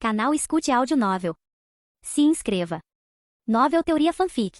Canal Escute Áudio Novel. Se inscreva. Novel Teoria Fanfic.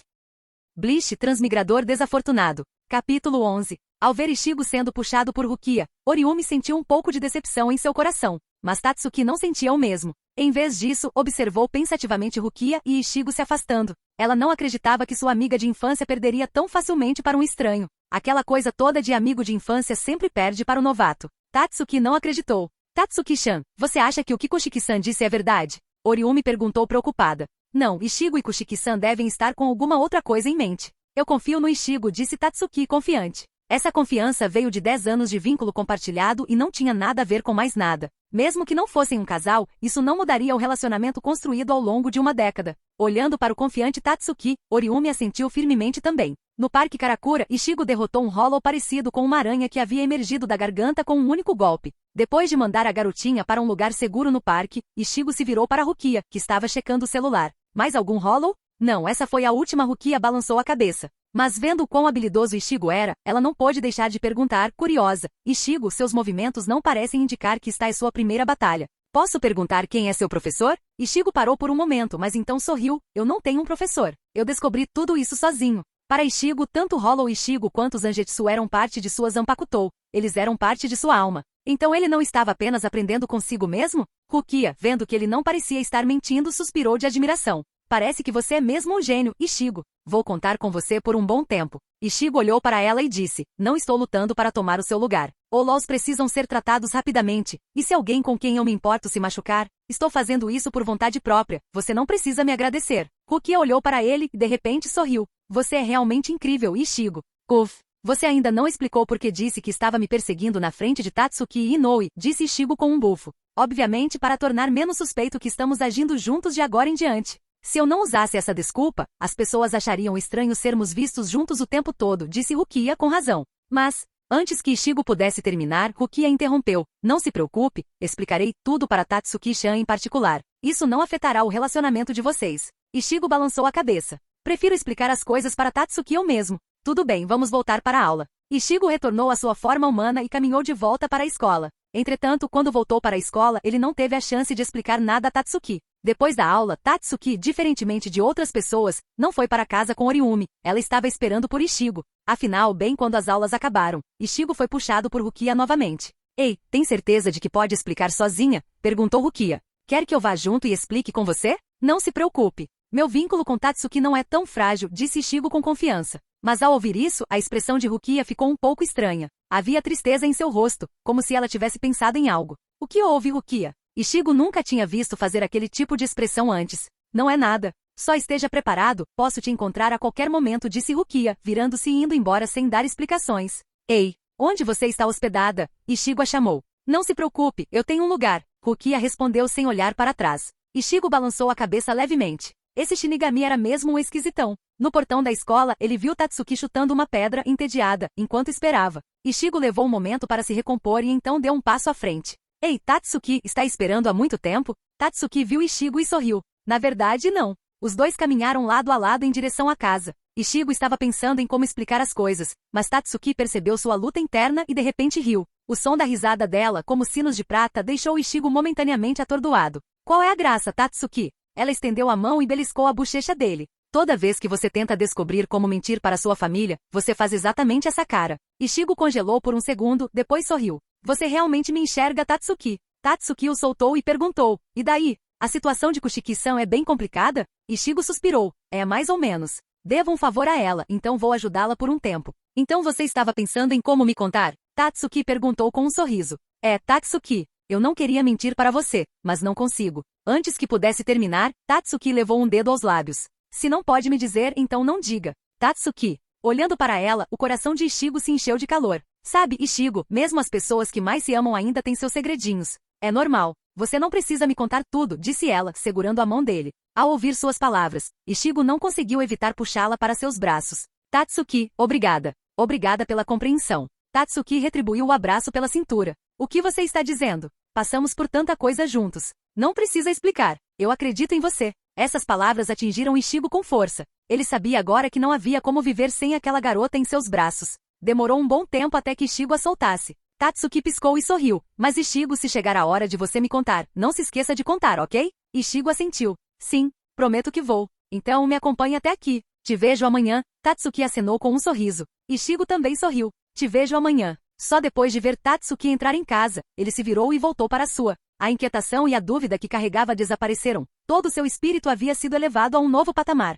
Bleach Transmigrador Desafortunado. Capítulo 11. Ao ver Ichigo sendo puxado por Rukia, Oriumi sentiu um pouco de decepção em seu coração, mas Tatsuki não sentia o mesmo. Em vez disso, observou pensativamente Rukia e Ichigo se afastando. Ela não acreditava que sua amiga de infância perderia tão facilmente para um estranho. Aquela coisa toda de amigo de infância sempre perde para o novato. Tatsuki não acreditou. Tatsuki-chan, você acha que o que Kushiki-san disse é verdade? Oriumi perguntou preocupada. Não, Ichigo e Kushiki-san devem estar com alguma outra coisa em mente. Eu confio no Ichigo, disse Tatsuki confiante. Essa confiança veio de 10 anos de vínculo compartilhado e não tinha nada a ver com mais nada. Mesmo que não fossem um casal, isso não mudaria o relacionamento construído ao longo de uma década. Olhando para o confiante Tatsuki, Oriumi assentiu firmemente também. No Parque Karakura, Ichigo derrotou um Hollow parecido com uma aranha que havia emergido da garganta com um único golpe. Depois de mandar a garotinha para um lugar seguro no parque, Ichigo se virou para Rukia, que estava checando o celular. Mais algum Hollow? Não, essa foi a última. Rukia balançou a cabeça. Mas vendo o quão habilidoso Ichigo era, ela não pôde deixar de perguntar, curiosa. Ichigo, seus movimentos não parecem indicar que está em sua primeira batalha. Posso perguntar quem é seu professor? Ichigo parou por um momento, mas então sorriu. Eu não tenho um professor. Eu descobri tudo isso sozinho. Para Ichigo, tanto Hollow Ichigo quanto Zangetsu eram parte de sua Zanpakutou. Eles eram parte de sua alma. Então ele não estava apenas aprendendo consigo mesmo? Rukia, vendo que ele não parecia estar mentindo, suspirou de admiração. Parece que você é mesmo um gênio, Ichigo. Vou contar com você por um bom tempo. Ichigo olhou para ela e disse, não estou lutando para tomar o seu lugar. Hollows precisam ser tratados rapidamente. E se alguém com quem eu me importo se machucar? Estou fazendo isso por vontade própria. Você não precisa me agradecer. Rukia olhou para ele e de repente sorriu. Você é realmente incrível, Ichigo. Uf. Você ainda não explicou por que disse que estava me perseguindo na frente de Tatsuki e Inoue, disse Ichigo com um bufo. Obviamente para tornar menos suspeito que estamos agindo juntos de agora em diante. Se eu não usasse essa desculpa, as pessoas achariam estranho sermos vistos juntos o tempo todo, disse Rukia com razão. Mas, antes que Ichigo pudesse terminar, Rukia interrompeu. Não se preocupe, explicarei tudo para Tatsuki-chan em particular. Isso não afetará o relacionamento de vocês. Ichigo balançou a cabeça. Prefiro explicar as coisas para Tatsuki eu mesmo. Tudo bem, vamos voltar para a aula. Ichigo retornou à sua forma humana e caminhou de volta para a escola. Entretanto, quando voltou para a escola, ele não teve a chance de explicar nada a Tatsuki. Depois da aula, Tatsuki, diferentemente de outras pessoas, não foi para casa com Oriumi. Ela estava esperando por Ichigo. Afinal, bem quando as aulas acabaram, Ichigo foi puxado por Rukia novamente. Ei, tem certeza de que pode explicar sozinha? Perguntou Rukia. Quer que eu vá junto e explique com você? Não se preocupe. Meu vínculo com Tatsuki não é tão frágil, disse Ichigo com confiança. Mas ao ouvir isso, a expressão de Rukia ficou um pouco estranha. Havia tristeza em seu rosto, como se ela tivesse pensado em algo. O que houve, Rukia? Ichigo nunca tinha visto fazer aquele tipo de expressão antes. Não é nada. Só esteja preparado, posso te encontrar a qualquer momento, disse Rukia, virando-se e indo embora sem dar explicações. Ei, onde você está hospedada? Ichigo a chamou. Não se preocupe, eu tenho um lugar. Rukia respondeu sem olhar para trás. Ichigo balançou a cabeça levemente. Esse Shinigami era mesmo um esquisitão. No portão da escola, ele viu Tatsuki chutando uma pedra, entediada, enquanto esperava. Ichigo levou um momento para se recompor e então deu um passo à frente. Ei, Tatsuki, está esperando há muito tempo? Tatsuki viu Ichigo e sorriu. Na verdade, não. Os dois caminharam lado a lado em direção à casa. Ichigo estava pensando em como explicar as coisas, mas Tatsuki percebeu sua luta interna e de repente riu. O som da risada dela, como sinos de prata, deixou Ichigo momentaneamente atordoado. Qual é a graça, Tatsuki? Ela estendeu a mão e beliscou a bochecha dele. Toda vez que você tenta descobrir como mentir para sua família, você faz exatamente essa cara. Ichigo congelou por um segundo, depois sorriu. Você realmente me enxerga, Tatsuki? Tatsuki o soltou e perguntou. E daí? A situação de Kushiki-san é bem complicada? Ichigo suspirou. É mais ou menos. Devo um favor a ela, então vou ajudá-la por um tempo. Então você estava pensando em como me contar? Tatsuki perguntou com um sorriso. Tatsuki. Eu não queria mentir para você, mas não consigo. Antes que pudesse terminar, Tatsuki levou um dedo aos lábios. Se não pode me dizer, então não diga. Tatsuki. Olhando para ela, o coração de Ichigo se encheu de calor. Sabe, Ichigo, mesmo as pessoas que mais se amam ainda têm seus segredinhos. É normal. Você não precisa me contar tudo, disse ela, segurando a mão dele. Ao ouvir suas palavras, Ichigo não conseguiu evitar puxá-la para seus braços. Tatsuki, obrigada. Obrigada pela compreensão. Tatsuki retribuiu o abraço pela cintura. O que você está dizendo? Passamos por tanta coisa juntos. Não precisa explicar. Eu acredito em você. Essas palavras atingiram Ichigo com força. Ele sabia agora que não havia como viver sem aquela garota em seus braços. Demorou um bom tempo até que Ichigo a soltasse. Tatsuki piscou e sorriu. Mas Ishigo, se chegar a hora de você me contar, não se esqueça de contar, ok? Ishigo assentiu. Sim, prometo que vou. Então me acompanhe até aqui. Te vejo amanhã. Tatsuki acenou com um sorriso. Ishigo também sorriu. Te vejo amanhã. Só depois de ver Tatsuki entrar em casa, ele se virou e voltou para a sua. A inquietação e a dúvida que carregava desapareceram. Todo seu espírito havia sido elevado a um novo patamar.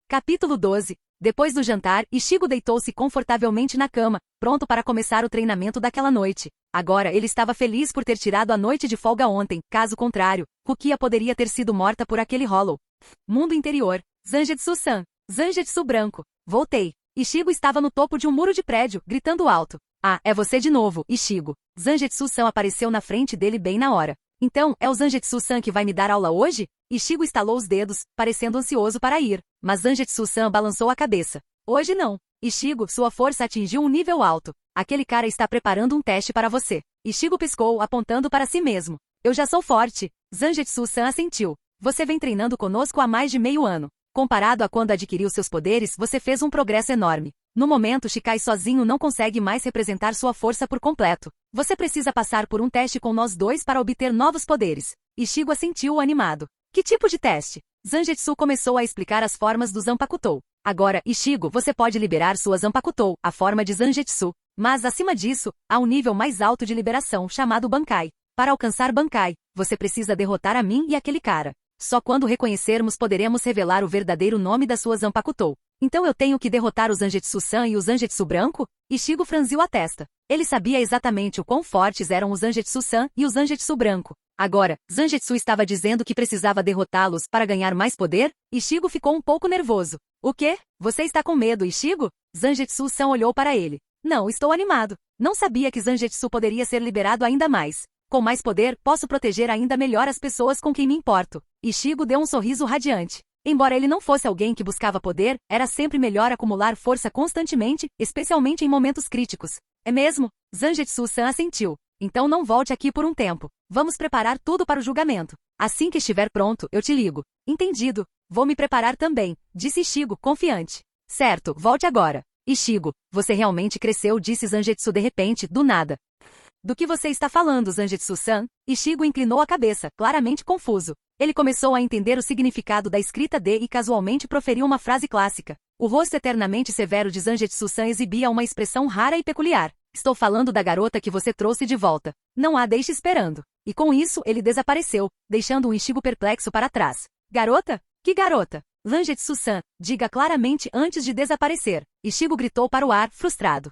Capítulo 12. Depois do jantar, Ishigo deitou-se confortavelmente na cama, pronto para começar o treinamento daquela noite. Agora ele estava feliz por ter tirado a noite de folga ontem, caso contrário, Rukia poderia ter sido morta por aquele Hollow. Mundo interior. Zangetsu-san. Zangetsu branco. Voltei. Ishigo estava no topo de um muro de prédio, gritando alto. Ah, é você de novo, Ishigo. Zangetsu-san apareceu na frente dele bem na hora. Então, é o Zangetsu-san que vai me dar aula hoje? Ishigo estalou os dedos, parecendo ansioso para ir. Mas Zangetsu-san balançou a cabeça. Hoje não. Ishigo, sua força atingiu um nível alto. Aquele cara está preparando um teste para você. Ishigo piscou, apontando para si mesmo. Eu já sou forte. Zangetsu-san assentiu. Você vem treinando conosco há mais de meio ano. Comparado a quando adquiriu seus poderes, você fez um progresso enorme. No momento, Shikai sozinho não consegue mais representar sua força por completo. Você precisa passar por um teste com nós dois para obter novos poderes. Ishigo assentiu animado. Que tipo de teste? Zangetsu começou a explicar as formas do Zanpakutou. Agora, Ishigo, você pode liberar sua Zanpakutou, a forma de Zangetsu. Mas, acima disso, há um nível mais alto de liberação, chamado Bankai. Para alcançar Bankai, você precisa derrotar a mim e aquele cara. Só quando reconhecermos poderemos revelar o verdadeiro nome da sua Zanpakutou. Então eu tenho que derrotar o Zangetsu-san e o Zangetsu branco? Ishigo franziu a testa. Ele sabia exatamente o quão fortes eram o Zangetsu-san e o Zangetsu branco. Agora, Zangetsu estava dizendo que precisava derrotá-los para ganhar mais poder? Ishigo ficou um pouco nervoso. O quê? Você está com medo, Ishigo? Zangetsu-san olhou para ele. Não, estou animado. Não sabia que Zangetsu poderia ser liberado ainda mais. Com mais poder, posso proteger ainda melhor as pessoas com quem me importo. Ishigo deu um sorriso radiante. Embora ele não fosse alguém que buscava poder, era sempre melhor acumular força constantemente, especialmente em momentos críticos. É mesmo? Zangetsu-san assentiu. Então não volte aqui por um tempo. Vamos preparar tudo para o julgamento. Assim que estiver pronto, eu te ligo. Entendido. Vou me preparar também, disse Ishigo, confiante. Certo, volte agora. Ishigo, você realmente cresceu, disse Zangetsu de repente, do nada. Do que você está falando, Zangetsu-san? Ishigo inclinou a cabeça, claramente confuso. Ele começou a entender o significado da escrita D e casualmente proferiu uma frase clássica. O rosto eternamente severo de Zangetsu-san exibia uma expressão rara e peculiar. Estou falando da garota que você trouxe de volta. Não a deixe esperando. E com isso, ele desapareceu, deixando um Ishigo perplexo para trás. Garota? Que garota? Zangetsu-san, diga claramente antes de desaparecer. Ishigo gritou para o ar, frustrado.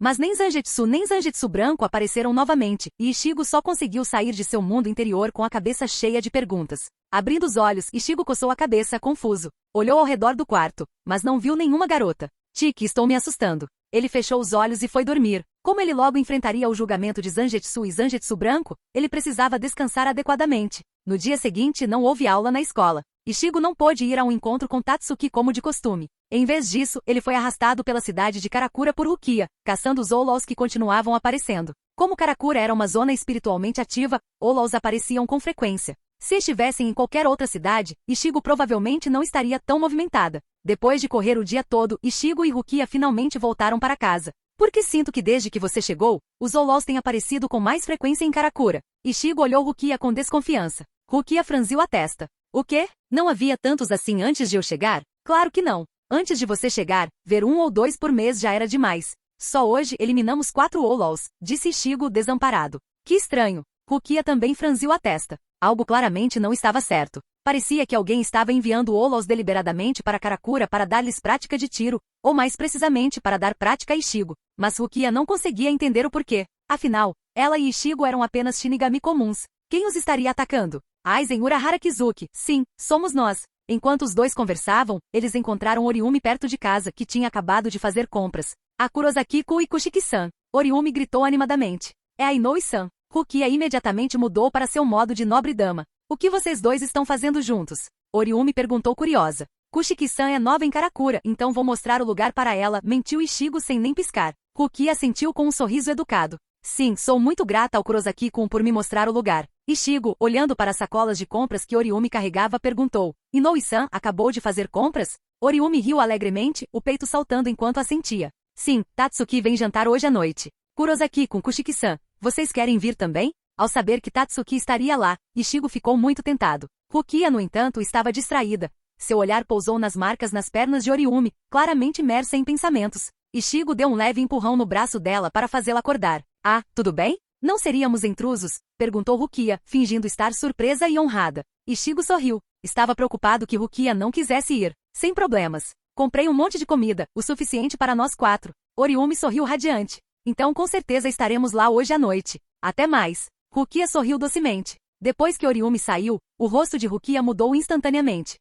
Mas nem Zangetsu nem Zangetsu branco apareceram novamente, e Ishigo só conseguiu sair de seu mundo interior com a cabeça cheia de perguntas. Abrindo os olhos, Ishigo coçou a cabeça, confuso. Olhou ao redor do quarto, mas não viu nenhuma garota. Tiki, estou me assustando. Ele fechou os olhos e foi dormir. Como ele logo enfrentaria o julgamento de Zangetsu e Zangetsu branco, ele precisava descansar adequadamente. No dia seguinte não houve aula na escola. Ishigo não pôde ir a um encontro com Tatsuki como de costume. Em vez disso, ele foi arrastado pela cidade de Karakura por Rukia, caçando os Hollows que continuavam aparecendo. Como Karakura era uma zona espiritualmente ativa, Hollows apareciam com frequência. Se estivessem em qualquer outra cidade, Ishigo provavelmente não estaria tão movimentada. Depois de correr o dia todo, Ishigo e Rukia finalmente voltaram para casa. Porque sinto que desde que você chegou, os Hollows têm aparecido com mais frequência em Karakura. Ishigo olhou Rukia com desconfiança. Rukia franziu a testa. O quê? Não havia tantos assim antes de eu chegar? Claro que não. Antes de você chegar, ver 1 ou 2 por mês já era demais. Só hoje eliminamos 4 Hollows, disse Ishigo desamparado. Que estranho. Rukia também franziu a testa. Algo claramente não estava certo. Parecia que alguém estava enviando Hollows deliberadamente para Karakura para dar-lhes prática de tiro, ou mais precisamente para dar prática a Ishigo. Mas Rukia não conseguia entender o porquê. Afinal, ela e Ishigo eram apenas Shinigami comuns. Quem os estaria atacando? Aizen Urahara Kizuki. Sim, somos nós. Enquanto os dois conversavam, eles encontraram Oriumi perto de casa, que tinha acabado de fazer compras. A Kurosaki-ku e Kushiki-san. Oriumi gritou animadamente. É a Inoue-san. Rukia imediatamente mudou para seu modo de nobre dama. O que vocês dois estão fazendo juntos? Oriumi perguntou curiosa. Kushiki-san é nova em Karakura, então vou mostrar o lugar para ela, mentiu Ishigo sem nem piscar. Rukia assentiu com um sorriso educado. Sim, sou muito grata ao Kurosaki-kun por me mostrar o lugar. Ishigo, olhando para as sacolas de compras que Oriumi carregava, perguntou. Inoue-san acabou de fazer compras? Oriumi riu alegremente, o peito saltando enquanto assentia. Sim, Tatsuki vem jantar hoje à noite. Kurosaki com Kushiki-san, vocês querem vir também? Ao saber que Tatsuki estaria lá, Ichigo ficou muito tentado. Rukia, no entanto, estava distraída. Seu olhar pousou nas marcas nas pernas de Oriumi, claramente imersa em pensamentos. Ichigo deu um leve empurrão no braço dela para fazê-la acordar. Ah, tudo bem? Não seríamos intrusos? Perguntou Rukia, fingindo estar surpresa e honrada. Ichigo sorriu. Estava preocupado que Rukia não quisesse ir. Sem problemas. Comprei um monte de comida, o suficiente para nós 4. Oriumi sorriu radiante. Então com certeza estaremos lá hoje à noite. Até mais. Rukia sorriu docemente. Depois que Oriumi saiu, o rosto de Rukia mudou instantaneamente.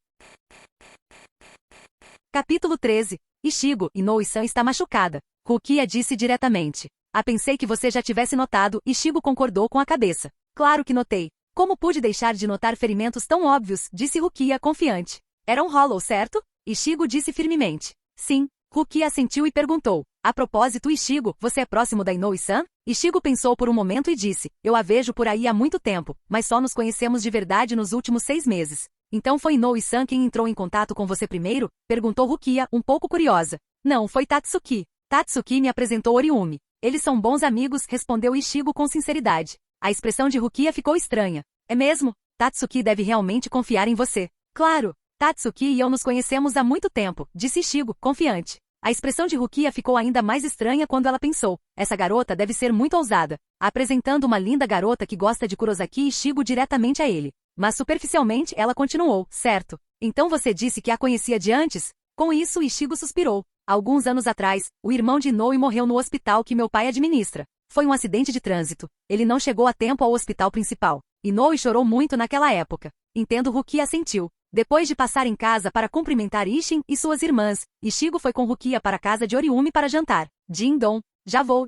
Capítulo 13. Ichigo, Inoue-san está machucada. Rukia disse diretamente. Ah, pensei que você já tivesse notado, Ichigo concordou com a cabeça. Claro que notei. Como pude deixar de notar ferimentos tão óbvios, disse Rukia confiante. Era um hollow, certo? Ichigo disse firmemente. Sim. Rukia assentiu e perguntou. A propósito, Ichigo, você é próximo da Inoue-san? Ichigo pensou por um momento e disse. Eu a vejo por aí há muito tempo, mas só nos conhecemos de verdade nos últimos 6 meses. Então foi Inoue-san quem entrou em contato com você primeiro? Perguntou Rukia, um pouco curiosa. Não, foi Tatsuki. Tatsuki me apresentou Oriumi. Eles são bons amigos, respondeu Ichigo com sinceridade. A expressão de Rukia ficou estranha. É mesmo? Tatsuki deve realmente confiar em você. Claro. Tatsuki e eu nos conhecemos há muito tempo, disse Ichigo, confiante. A expressão de Rukia ficou ainda mais estranha quando ela pensou. Essa garota deve ser muito ousada. Apresentando uma linda garota que gosta de Kurosaki e Ichigo diretamente a ele. Mas superficialmente ela continuou, certo. Então você disse que a conhecia de antes? Com isso Ichigo suspirou. Alguns anos atrás, o irmão de Inoue morreu no hospital que meu pai administra. Foi um acidente de trânsito. Ele não chegou a tempo ao hospital principal. Inoue chorou muito naquela época. Entendo. Rukia assentiu. Depois de passar em casa para cumprimentar Isshin e suas irmãs, Ichigo foi com Rukia para a casa de Oriumi para jantar. Jin-don. Já vou.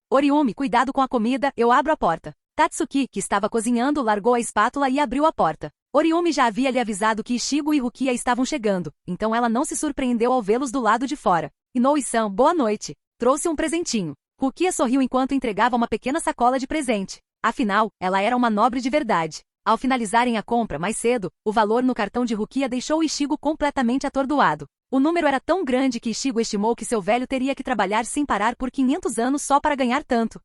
Oriumi, cuidado com a comida, eu abro a porta. Tatsuki, que estava cozinhando, largou a espátula e abriu a porta. Oriumi já havia lhe avisado que Ichigo e Rukia estavam chegando, então ela não se surpreendeu ao vê-los do lado de fora. Inoue-san, boa noite. Trouxe um presentinho. Rukia sorriu enquanto entregava uma pequena sacola de presente. Afinal, ela era uma nobre de verdade. Ao finalizarem a compra mais cedo, o valor no cartão de Rukia deixou Ichigo completamente atordoado. O número era tão grande que Ichigo estimou que seu velho teria que trabalhar sem parar por 500 anos só para ganhar tanto.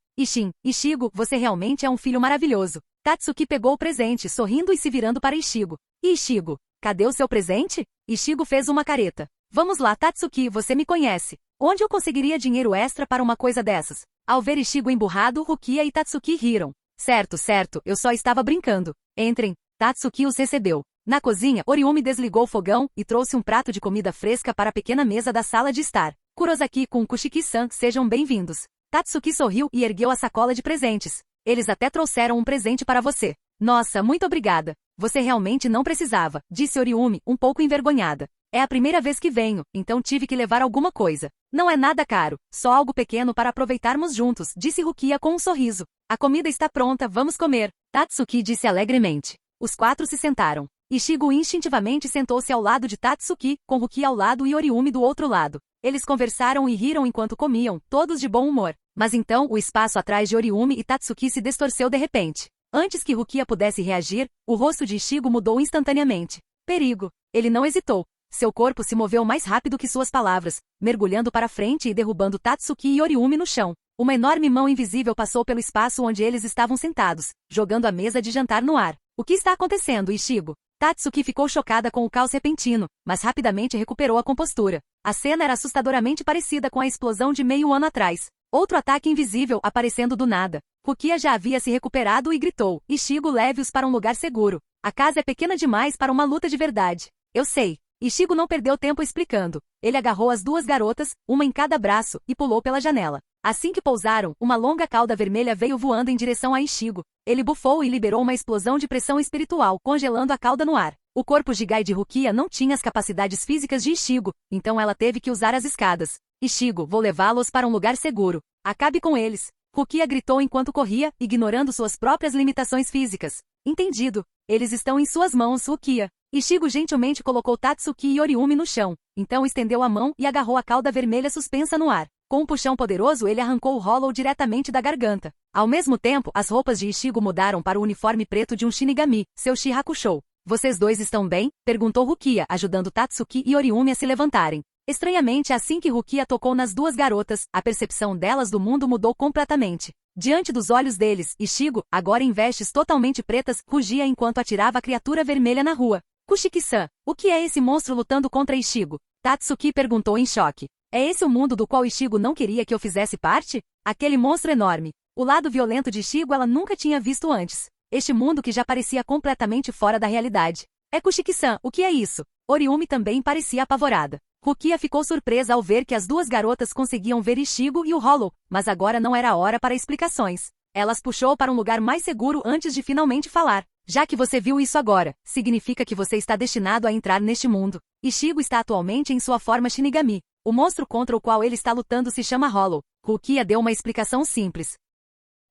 Ichigo, você realmente é um filho maravilhoso. Tatsuki pegou o presente, sorrindo e se virando para Ichigo. Ichigo, cadê o seu presente? Ichigo fez uma careta. Vamos lá, Tatsuki, você me conhece. Onde eu conseguiria dinheiro extra para uma coisa dessas? Ao ver Ichigo emburrado, Rukia e Tatsuki riram. Certo, eu só estava brincando. Entrem. Tatsuki os recebeu. Na cozinha, Oriumi desligou o fogão e trouxe um prato de comida fresca para a pequena mesa da sala de estar. Kurosaki com Kushiki-san, sejam bem-vindos. Tatsuki sorriu e ergueu a sacola de presentes. Eles até trouxeram um presente para você. Nossa, muito obrigada. Você realmente não precisava, disse Oriumi, um pouco envergonhada. É a primeira vez que venho, então tive que levar alguma coisa. Não é nada caro, só algo pequeno para aproveitarmos juntos, disse Rukia com um sorriso. A comida está pronta, vamos comer. Tatsuki disse alegremente. Os 4 se sentaram. Ichigo instintivamente sentou-se ao lado de Tatsuki, com Rukia ao lado e Oriumi do outro lado. Eles conversaram e riram enquanto comiam, todos de bom humor. Mas então o espaço atrás de Oriumi e Tatsuki se distorceu de repente. Antes que Rukia pudesse reagir, o rosto de Ichigo mudou instantaneamente. Perigo. Ele não hesitou. Seu corpo se moveu mais rápido que suas palavras, mergulhando para frente e derrubando Tatsuki e Oriumi no chão. Uma enorme mão invisível passou pelo espaço onde eles estavam sentados, jogando a mesa de jantar no ar. O que está acontecendo, Ichigo? Tatsuki ficou chocada com o caos repentino, mas rapidamente recuperou a compostura. A cena era assustadoramente parecida com a explosão de meio ano atrás. Outro ataque invisível aparecendo do nada. Rukia já havia se recuperado e gritou, Ichigo, leve-os para um lugar seguro. A casa é pequena demais para uma luta de verdade. Eu sei. Ichigo não perdeu tempo explicando. Ele agarrou as 2 garotas, uma em cada braço, e pulou pela janela. Assim que pousaram, uma longa cauda vermelha veio voando em direção a Ichigo. Ele bufou e liberou uma explosão de pressão espiritual, congelando a cauda no ar. O corpo gigai de Rukia não tinha as capacidades físicas de Ichigo, então ela teve que usar as escadas. Ichigo, vou levá-los para um lugar seguro. Acabe com eles. Rukia gritou enquanto corria, ignorando suas próprias limitações físicas. Entendido. Eles estão em suas mãos, Rukia. Ichigo gentilmente colocou Tatsuki e Oriumi no chão, então estendeu a mão e agarrou a cauda vermelha suspensa no ar. Com um puxão poderoso ele arrancou o hollow diretamente da garganta. Ao mesmo tempo, as roupas de Ichigo mudaram para o uniforme preto de um Shinigami, seu Shi Hakusho. Vocês dois estão bem? Perguntou Rukia, ajudando Tatsuki e Oriumi a se levantarem. Estranhamente, assim que Rukia tocou nas duas garotas, a percepção delas do mundo mudou completamente. Diante dos olhos deles, Ichigo, agora em vestes totalmente pretas, rugia enquanto atirava a criatura vermelha na rua. Kushiki-san, o que é esse monstro lutando contra Ichigo? Tatsuki perguntou em choque. É esse o mundo do qual Ichigo não queria que eu fizesse parte? Aquele monstro enorme. O lado violento de Ichigo ela nunca tinha visto antes. Este mundo que já parecia completamente fora da realidade. É Kushiki-san, o que é isso? Oriumi também parecia apavorada. Rukia ficou surpresa ao ver que as duas garotas conseguiam ver Ichigo e o Hollow, mas agora não era hora para explicações. Elas puxou para um lugar mais seguro antes de finalmente falar. Já que você viu isso agora, significa que você está destinado a entrar neste mundo. Ichigo está atualmente em sua forma Shinigami. O monstro contra o qual ele está lutando se chama Hollow. Rukia deu uma explicação simples.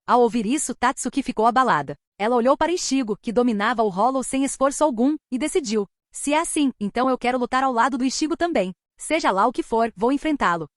Ao ouvir isso, Tatsuki ficou abalada. Ela olhou para Ichigo, que dominava o Hollow sem esforço algum, e decidiu. Se é assim, então eu quero lutar ao lado do Ichigo também. Seja lá o que for, vou enfrentá-lo.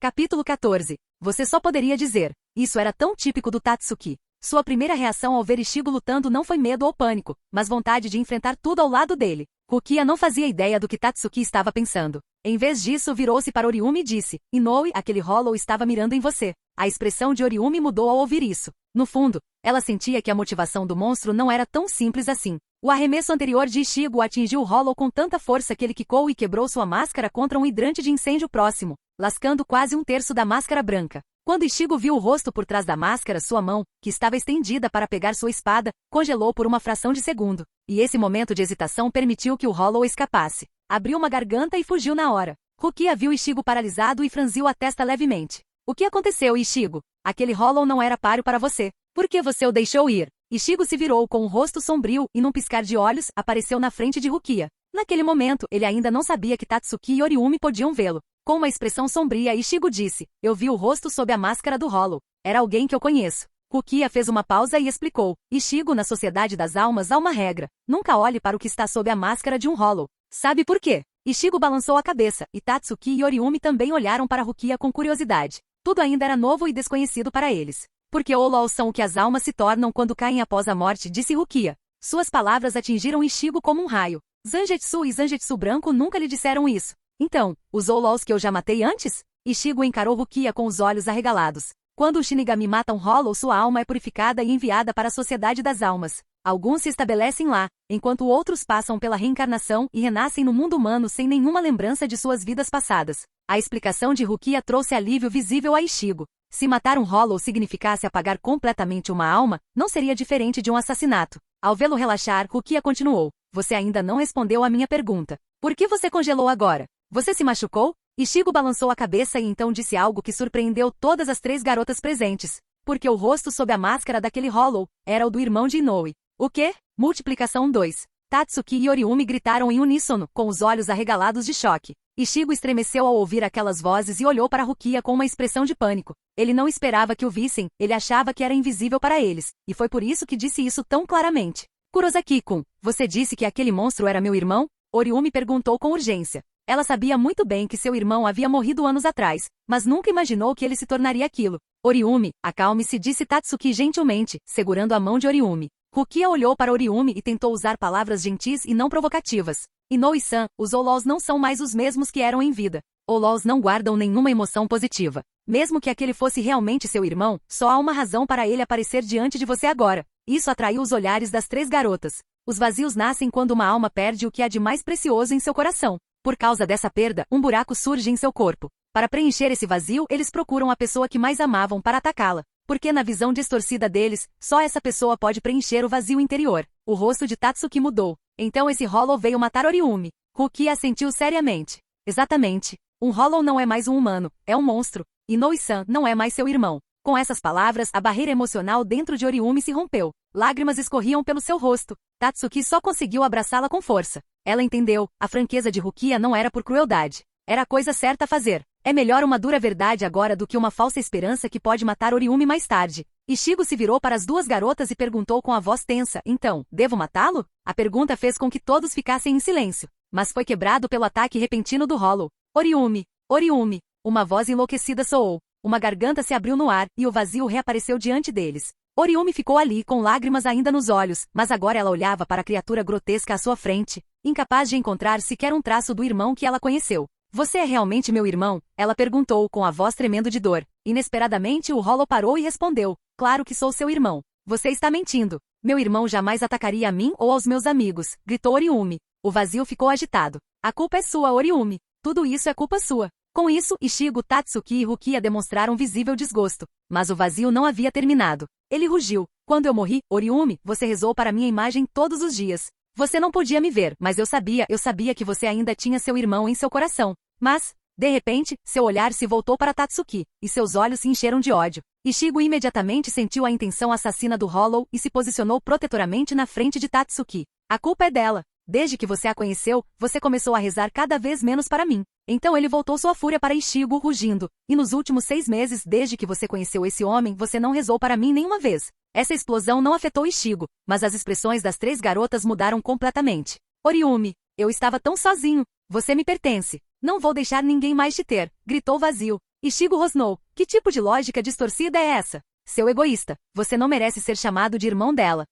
Capítulo 14. Você só poderia dizer. Isso era tão típico do Tatsuki. Sua primeira reação ao ver Ichigo lutando não foi medo ou pânico, mas vontade de enfrentar tudo ao lado dele. Rukia não fazia ideia do que Tatsuki estava pensando. Em vez disso, virou-se para Oriumi e disse, Inoue, aquele Hollow estava mirando em você. A expressão de Oriumi mudou ao ouvir isso. No fundo, ela sentia que a motivação do monstro não era tão simples assim. O arremesso anterior de Ichigo atingiu o Hollow com tanta força que ele quicou e quebrou sua máscara contra um hidrante de incêndio próximo, lascando quase um terço da máscara branca. Quando Ichigo viu o rosto por trás da máscara, sua mão, que estava estendida para pegar sua espada, congelou por uma fração de segundo. E esse momento de hesitação permitiu que o Hollow escapasse. Abriu uma garganta e fugiu na hora. Rukia viu Ichigo paralisado e franziu a testa levemente. O que aconteceu, Ichigo? Aquele Hollow não era páreo para você. Por que você o deixou ir? Ichigo se virou com um rosto sombrio e num piscar de olhos, apareceu na frente de Rukia. Naquele momento, ele ainda não sabia que Tatsuki e Oriumi podiam vê-lo. Com uma expressão sombria, Ichigo disse, eu vi o rosto sob a máscara do Hollow. Era alguém que eu conheço. Rukia fez uma pausa e explicou, Ichigo, na Sociedade das Almas há uma regra. Nunca olhe para o que está sob a máscara de um Hollow. Sabe por quê? Ichigo balançou a cabeça, e Tatsuki e Oriumi também olharam para Rukia com curiosidade. Tudo ainda era novo e desconhecido para eles. Porque Hollows são o que as almas se tornam quando caem após a morte, disse Rukia. Suas palavras atingiram Ichigo como um raio. Zangetsu e Zangetsu branco nunca lhe disseram isso. Então, os Hollows que eu já matei antes? Ichigo encarou Rukia com os olhos arregalados. Quando o Shinigami mata um Hollow, sua alma é purificada e enviada para a Sociedade das Almas. Alguns se estabelecem lá, enquanto outros passam pela reencarnação e renascem no mundo humano sem nenhuma lembrança de suas vidas passadas. A explicação de Rukia trouxe alívio visível a Ichigo. Se matar um Hollow significasse apagar completamente uma alma, não seria diferente de um assassinato. Ao vê-lo relaxar, Rukia continuou. Você ainda não respondeu à minha pergunta. Por que você congelou agora? Você se machucou? Ichigo balançou a cabeça e então disse algo que surpreendeu todas as três garotas presentes. Porque o rosto sob a máscara daquele Hollow era o do irmão de Inoue. O quê? Multiplicação 2. Tatsuki e Oriumi gritaram em uníssono, com os olhos arregalados de choque. Ichigo estremeceu ao ouvir aquelas vozes e olhou para Rukia com uma expressão de pânico. Ele não esperava que o vissem, ele achava que era invisível para eles, e foi por isso que disse isso tão claramente. Kurosaki-kun, você disse que aquele monstro era meu irmão? Oriumi perguntou com urgência. Ela sabia muito bem que seu irmão havia morrido anos atrás, mas nunca imaginou que ele se tornaria aquilo. Oriumi, acalme-se, disse Tatsuki gentilmente, segurando a mão de Oriumi. Rukia olhou para Oriumi e tentou usar palavras gentis e não provocativas. Inoue-san, os Hollows não são mais os mesmos que eram em vida. Hollows não guardam nenhuma emoção positiva. Mesmo que aquele fosse realmente seu irmão, só há uma razão para ele aparecer diante de você agora. Isso atraiu os olhares das três garotas. Os vazios nascem quando uma alma perde o que há de mais precioso em seu coração. Por causa dessa perda, um buraco surge em seu corpo. Para preencher esse vazio, eles procuram a pessoa que mais amavam para atacá-la. Porque na visão distorcida deles, só essa pessoa pode preencher o vazio interior. O rosto de Tatsuki mudou. Então esse Hollow veio matar Oriumi. Rukia assentiu seriamente. Exatamente. Um Hollow não é mais um humano, é um monstro. Inoue-san não é mais seu irmão. Com essas palavras, a barreira emocional dentro de Oriumi se rompeu. Lágrimas escorriam pelo seu rosto. Tatsuki só conseguiu abraçá-la com força. Ela entendeu, a franqueza de Rukia não era por crueldade. Era a coisa certa a fazer. É melhor uma dura verdade agora do que uma falsa esperança que pode matar Oriumi mais tarde. Ichigo se virou para as duas garotas e perguntou com a voz tensa, então, devo matá-lo? A pergunta fez com que todos ficassem em silêncio, mas foi quebrado pelo ataque repentino do Hollow. Oriumi! Oriumi! Uma voz enlouquecida soou. Uma garganta se abriu no ar, e o vazio reapareceu diante deles. Oriumi ficou ali com lágrimas ainda nos olhos, mas agora ela olhava para a criatura grotesca à sua frente, incapaz de encontrar sequer um traço do irmão que ela conheceu. Você é realmente meu irmão? Ela perguntou com a voz tremendo de dor. Inesperadamente o Hollow parou e respondeu. Claro que sou seu irmão. Você está mentindo. Meu irmão jamais atacaria a mim ou aos meus amigos, gritou Oriumi. O vazio ficou agitado. A culpa é sua, Oriumi. Tudo isso é culpa sua. Com isso, Ichigo, Tatsuki e Rukia demonstraram visível desgosto. Mas o vazio não havia terminado. Ele rugiu. Quando eu morri, Oriumi, você rezou para minha imagem todos os dias. Você não podia me ver, mas eu sabia que você ainda tinha seu irmão em seu coração. Mas, de repente, seu olhar se voltou para Tatsuki, e seus olhos se encheram de ódio. Ichigo imediatamente sentiu a intenção assassina do Hollow e se posicionou protetoramente na frente de Tatsuki. A culpa é dela. Desde que você a conheceu, você começou a rezar cada vez menos para mim. Então ele voltou sua fúria para Ichigo, rugindo. E nos últimos 6 meses, desde que você conheceu esse homem, você não rezou para mim nenhuma vez. Essa explosão não afetou Ichigo, mas as expressões das 3 garotas mudaram completamente. Oriumi, eu estava tão sozinho. Você me pertence. Não vou deixar ninguém mais te ter, gritou vazio. Ichigo rosnou. Que tipo de lógica distorcida é essa? Seu egoísta, você não merece ser chamado de irmão dela.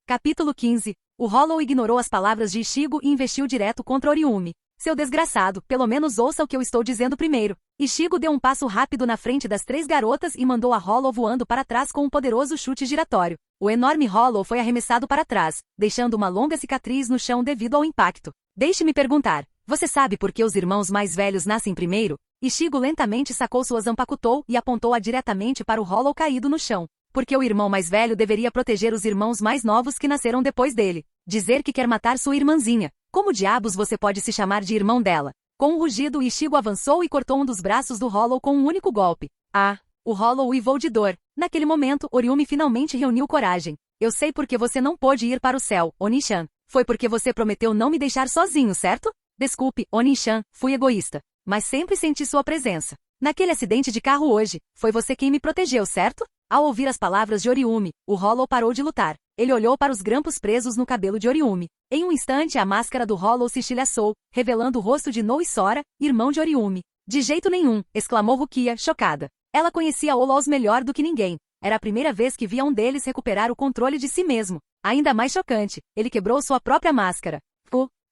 Capítulo 15. O Hollow ignorou as palavras de Ichigo e investiu direto contra Oriumi. Seu desgraçado, pelo menos ouça o que eu estou dizendo primeiro. Ichigo deu um passo rápido na frente das 3 garotas e mandou a Hollow voando para trás com um poderoso chute giratório. O enorme Hollow foi arremessado para trás, deixando uma longa cicatriz no chão devido ao impacto. Deixe-me perguntar, você sabe por que os irmãos mais velhos nascem primeiro? Ichigo lentamente sacou sua Zanpakutou e apontou-a diretamente para o Hollow caído no chão. Porque o irmão mais velho deveria proteger os irmãos mais novos que nasceram depois dele. Dizer que quer matar sua irmãzinha. Como diabos você pode se chamar de irmão dela? Com um rugido, Ichigo avançou e cortou um dos braços do Hollow com um único golpe. Ah! O Hollow uivou de dor. Naquele momento, Oriumi finalmente reuniu coragem. Eu sei porque você não pôde ir para o céu, Oni-chan. Foi porque você prometeu não me deixar sozinho, certo? Desculpe, Oni-chan, fui egoísta. Mas sempre senti sua presença. Naquele acidente de carro hoje, foi você quem me protegeu, certo? Ao ouvir as palavras de Oriumi, o Hollow parou de lutar. Ele olhou para os grampos presos no cabelo de Oriumi. Em um instante a máscara do Hollow se estilhaçou, revelando o rosto de Nou e Sora, irmão de Oriumi. De jeito nenhum, exclamou Rukia, chocada. Ela conhecia Hollows melhor do que ninguém. Era a primeira vez que via um deles recuperar o controle de si mesmo. Ainda mais chocante, ele quebrou sua própria máscara.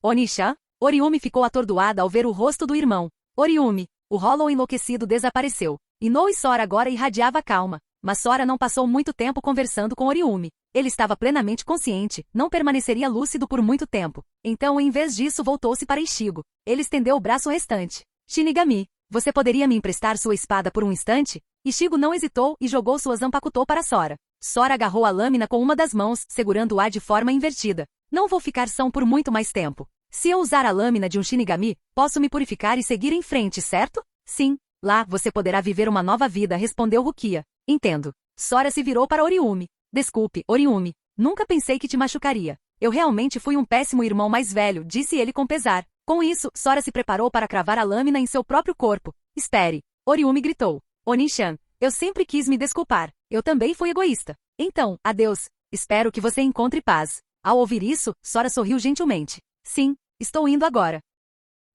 Oni-chan? Oriumi ficou atordoada ao ver o rosto do irmão. Oriumi. O Hollow enlouquecido desapareceu. E Nou e Sora agora irradiava calma. Mas Sora não passou muito tempo conversando com Oriumi. Ele estava plenamente consciente, não permaneceria lúcido por muito tempo. Então, em vez disso, voltou-se para Ichigo. Ele estendeu o braço restante. Shinigami, você poderia me emprestar sua espada por um instante? Ichigo não hesitou e jogou sua Zanpakutou para Sora. Sora agarrou a lâmina com uma das mãos, segurando-a de forma invertida. Não vou ficar são por muito mais tempo. Se eu usar a lâmina de um Shinigami, posso me purificar e seguir em frente, certo? Sim. Lá, você poderá viver uma nova vida, respondeu Rukia. Entendo. Sora se virou para Oriumi. Desculpe, Oriumi. Nunca pensei que te machucaria. Eu realmente fui um péssimo irmão mais velho, disse ele com pesar. Com isso, Sora se preparou para cravar a lâmina em seu próprio corpo. Espere. Oriumi gritou. Oni-chan, eu sempre quis me desculpar. Eu também fui egoísta. Então, adeus. Espero que você encontre paz. Ao ouvir isso, Sora sorriu gentilmente. Sim, estou indo agora.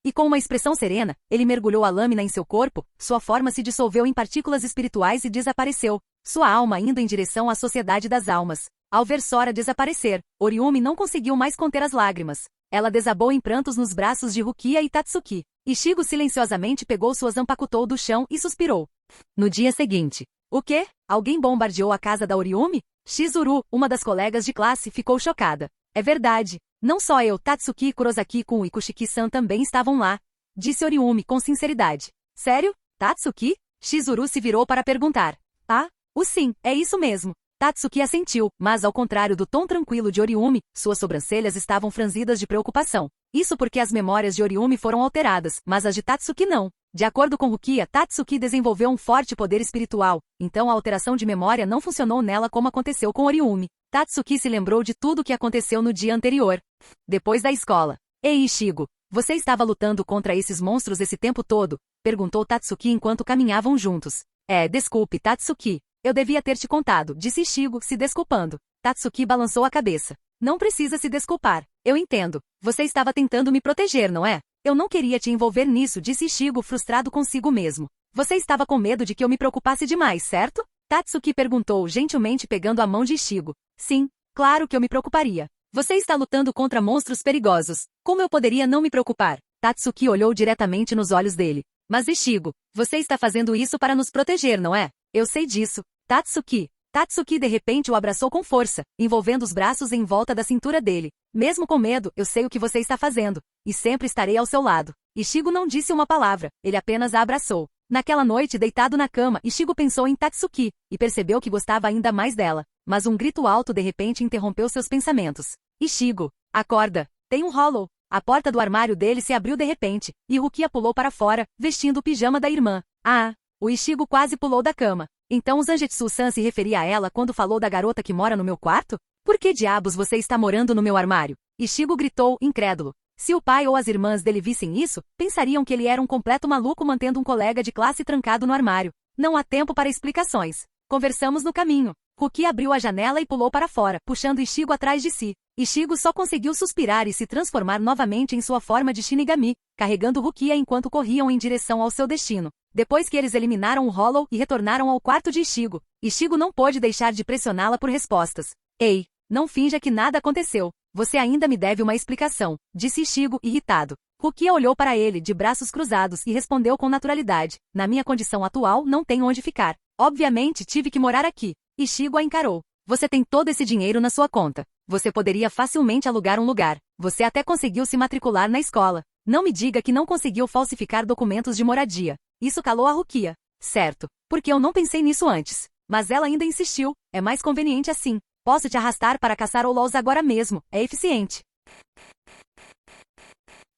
E com uma expressão serena, ele mergulhou a lâmina em seu corpo, sua forma se dissolveu em partículas espirituais e desapareceu, sua alma indo em direção à sociedade das almas. Ao ver Sora desaparecer, Oriumi não conseguiu mais conter as lágrimas. Ela desabou em prantos nos braços de Rukia e Tatsuki. Ichigo silenciosamente pegou sua Zanpakutou do chão e suspirou. No dia seguinte. O quê? Alguém bombardeou a casa da Oriumi? Chizuru, uma das colegas de classe, ficou chocada. É verdade. Não só eu, Tatsuki, Kurosaki-kun e Kushiki-san também estavam lá. Disse Oriumi com sinceridade. Sério? Tatsuki? Chizuru se virou para perguntar. Ah, sim, é isso mesmo. Tatsuki assentiu, mas ao contrário do tom tranquilo de Oriumi, suas sobrancelhas estavam franzidas de preocupação. Isso porque as memórias de Oriumi foram alteradas, mas as de Tatsuki não. De acordo com Rukia, Tatsuki desenvolveu um forte poder espiritual, então a alteração de memória não funcionou nela como aconteceu com Oriumi. Tatsuki se lembrou de tudo o que aconteceu no dia anterior. Depois da escola. Ei, Ichigo, você estava lutando contra esses monstros esse tempo todo? Perguntou Tatsuki enquanto caminhavam juntos. Desculpe, Tatsuki. Eu devia ter te contado, disse Ichigo, se desculpando. Tatsuki balançou a cabeça. Não precisa se desculpar. Eu entendo. Você estava tentando me proteger, não é? Eu não queria te envolver nisso, disse Ichigo frustrado consigo mesmo. Você estava com medo de que eu me preocupasse demais, certo? Tatsuki perguntou gentilmente pegando a mão de Ishigo. Sim, claro que eu me preocuparia. Você está lutando contra monstros perigosos. Como eu poderia não me preocupar? Tatsuki olhou diretamente nos olhos dele. Mas Ishigo, você está fazendo isso para nos proteger, não é? Eu sei disso. Tatsuki de repente o abraçou com força, envolvendo os braços em volta da cintura dele. Mesmo com medo, eu sei o que você está fazendo. E sempre estarei ao seu lado. Ishigo não disse uma palavra, ele apenas a abraçou. Naquela noite, deitado na cama, Ishigo pensou em Tatsuki, e percebeu que gostava ainda mais dela. Mas um grito alto de repente interrompeu seus pensamentos. Ishigo, acorda, tem um hollow. A porta do armário dele se abriu de repente, e Rukia pulou para fora, vestindo o pijama da irmã. Ah! O Ishigo quase pulou da cama. Então o Zangetsu-san se referia a ela quando falou da garota que mora no meu quarto? Por que diabos você está morando no meu armário? Ishigo gritou, incrédulo. Se o pai ou as irmãs dele vissem isso, pensariam que ele era um completo maluco mantendo um colega de classe trancado no armário. Não há tempo para explicações. Conversamos no caminho. Rukia abriu a janela e pulou para fora, puxando Ishigo atrás de si. Ishigo só conseguiu suspirar e se transformar novamente em sua forma de Shinigami, carregando Rukia enquanto corriam em direção ao seu destino. Depois que eles eliminaram o Hollow e retornaram ao quarto de Ishigo, Ishigo não pôde deixar de pressioná-la por respostas. Ei, não finja que nada aconteceu. Você ainda me deve uma explicação, disse Ishigo, irritado. Rukia olhou para ele de braços cruzados e respondeu com naturalidade. Na minha condição atual, não tenho onde ficar. Obviamente, tive que morar aqui. Ishigo a encarou. Você tem todo esse dinheiro na sua conta. Você poderia facilmente alugar um lugar. Você até conseguiu se matricular na escola. Não me diga que não conseguiu falsificar documentos de moradia. Isso calou a Rukia. Certo, porque eu não pensei nisso antes. Mas ela ainda insistiu. É mais conveniente assim. Posso te arrastar para caçar Olols agora mesmo. É eficiente.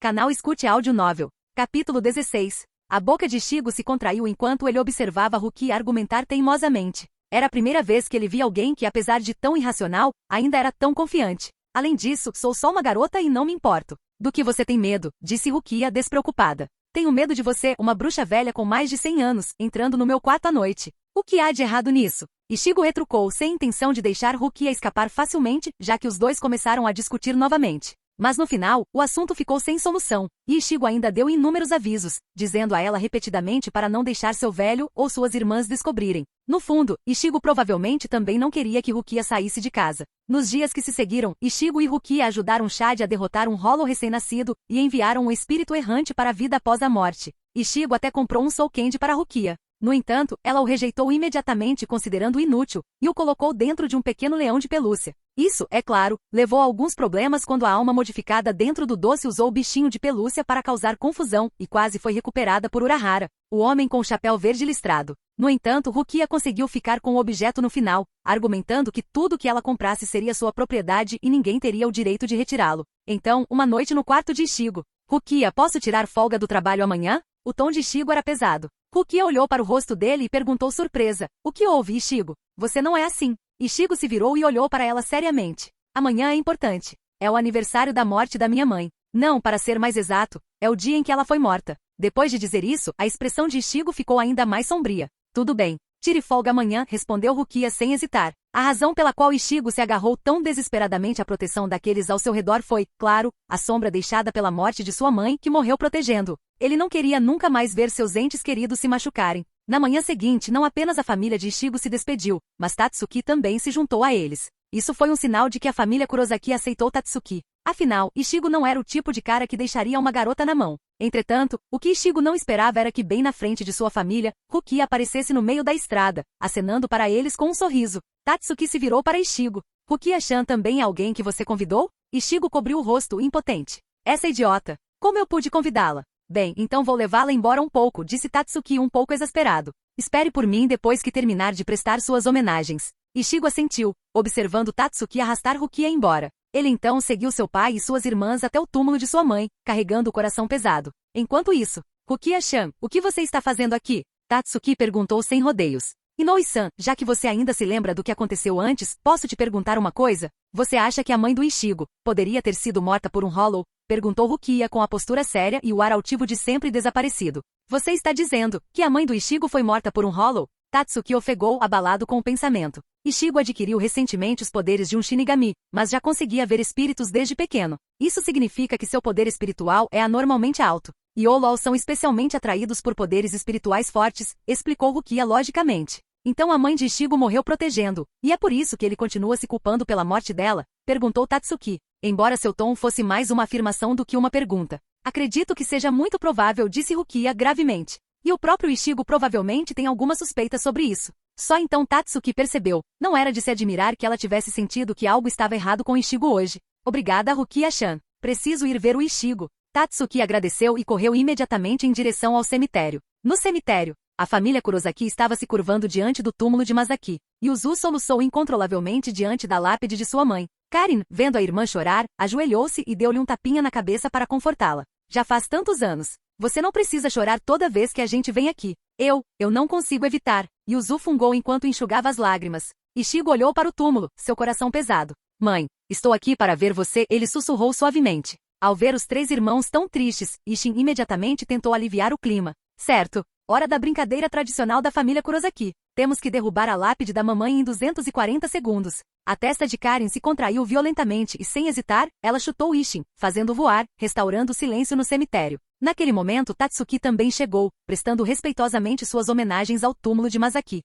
Canal Escute Áudio Novel. Capítulo 16. A boca de Ishigo se contraiu enquanto ele observava Rukia argumentar teimosamente. Era a primeira vez que ele via alguém que, apesar de tão irracional, ainda era tão confiante. Além disso, sou só uma garota e não me importo. Do que você tem medo? Disse Rukia despreocupada. Tenho medo de você, uma bruxa velha com mais de 100 anos, entrando no meu quarto à noite. O que há de errado nisso? Ishigo retrucou sem intenção de deixar Rukia escapar facilmente, já que os dois começaram a discutir novamente. Mas no final, o assunto ficou sem solução, e Ishigo ainda deu inúmeros avisos, dizendo a ela repetidamente para não deixar seu velho ou suas irmãs descobrirem. No fundo, Ishigo provavelmente também não queria que Rukia saísse de casa. Nos dias que se seguiram, Ishigo e Rukia ajudaram Shade a derrotar um Hollow recém-nascido e enviaram um espírito errante para a vida após a morte. Ishigo até comprou um Soul Candy para Rukia. No entanto, ela o rejeitou imediatamente considerando inútil, e o colocou dentro de um pequeno leão de pelúcia. Isso, é claro, levou a alguns problemas quando a alma modificada dentro do doce usou o bichinho de pelúcia para causar confusão, e quase foi recuperada por Urahara, o homem com o chapéu verde listrado. No entanto, Rukia conseguiu ficar com o objeto no final, argumentando que tudo que ela comprasse seria sua propriedade e ninguém teria o direito de retirá-lo. Então, uma noite no quarto de Ishigo. Rukia, posso tirar folga do trabalho amanhã? O tom de Ishigo era pesado. Rukia olhou para o rosto dele e perguntou surpresa. O que houve, Ishigo? Você não é assim. Ishigo se virou e olhou para ela seriamente. Amanhã é importante. É o aniversário da morte da minha mãe. Não, para ser mais exato, é o dia em que ela foi morta. Depois de dizer isso, a expressão de Ishigo ficou ainda mais sombria. Tudo bem. Tire folga amanhã, respondeu Rukia sem hesitar. A razão pela qual Ishigo se agarrou tão desesperadamente à proteção daqueles ao seu redor foi, claro, a sombra deixada pela morte de sua mãe que morreu protegendo-o. Ele não queria nunca mais ver seus entes queridos se machucarem. Na manhã seguinte, não apenas a família de Ishigo se despediu, mas Tatsuki também se juntou a eles. Isso foi um sinal de que a família Kurosaki aceitou Tatsuki. Afinal, Ishigo não era o tipo de cara que deixaria uma garota na mão. Entretanto, o que Ishigo não esperava era que bem na frente de sua família, Rukia aparecesse no meio da estrada, acenando para eles com um sorriso. Tatsuki se virou para Ishigo. Rukia-chan também é alguém que você convidou? Ishigo cobriu o rosto, impotente. Essa idiota. Como eu pude convidá-la? Bem, então vou levá-la embora um pouco, disse Tatsuki um pouco exasperado. Espere por mim depois que terminar de prestar suas homenagens. Ishigo assentiu, observando Tatsuki arrastar Rukia embora. Ele então seguiu seu pai e suas irmãs até o túmulo de sua mãe, carregando o coração pesado. Enquanto isso, Rukia-chan, o que você está fazendo aqui? Tatsuki perguntou sem rodeios. Inoue-san, já que você ainda se lembra do que aconteceu antes, posso te perguntar uma coisa? Você acha que a mãe do Ishigo poderia ter sido morta por um Hollow? Perguntou Rukia com a postura séria e o ar altivo de sempre desaparecido. Você está dizendo que a mãe do Ishigo foi morta por um Hollow? Tatsuki ofegou, abalado com o pensamento. Ishigo adquiriu recentemente os poderes de um Shinigami, mas já conseguia ver espíritos desde pequeno. Isso significa que seu poder espiritual é anormalmente alto. E Olols são especialmente atraídos por poderes espirituais fortes, explicou Rukia logicamente. Então a mãe de Ishigo morreu protegendo, e é por isso que ele continua se culpando pela morte dela? Perguntou Tatsuki, embora seu tom fosse mais uma afirmação do que uma pergunta. Acredito que seja muito provável, disse Rukia gravemente. E o próprio Ishigo provavelmente tem alguma suspeita sobre isso. Só então Tatsuki percebeu. Não era de se admirar que ela tivesse sentido que algo estava errado com Ishigo hoje. Obrigada, Rukia-chan. Preciso ir ver o Ishigo. Tatsuki agradeceu e correu imediatamente em direção ao cemitério. No cemitério, a família Kurosaki estava se curvando diante do túmulo de Masaki. Yuzu soluçou incontrolavelmente diante da lápide de sua mãe. Karin, vendo a irmã chorar, ajoelhou-se e deu-lhe um tapinha na cabeça para confortá-la. Já faz tantos anos. Você não precisa chorar toda vez que a gente vem aqui. Eu não consigo evitar. Yuzu fungou enquanto enxugava as lágrimas. Ishigo olhou para o túmulo, seu coração pesado. Mãe, estou aqui para ver você, ele sussurrou suavemente. Ao ver os 3 irmãos tão tristes, Ishin imediatamente tentou aliviar o clima. Certo, hora da brincadeira tradicional da família Kurosaki. Temos que derrubar a lápide da mamãe em 240 segundos. A testa de Karin se contraiu violentamente e, sem hesitar, ela chutou Ishin, fazendo voar, restaurando o silêncio no cemitério. Naquele momento Tatsuki também chegou, prestando respeitosamente suas homenagens ao túmulo de Masaki.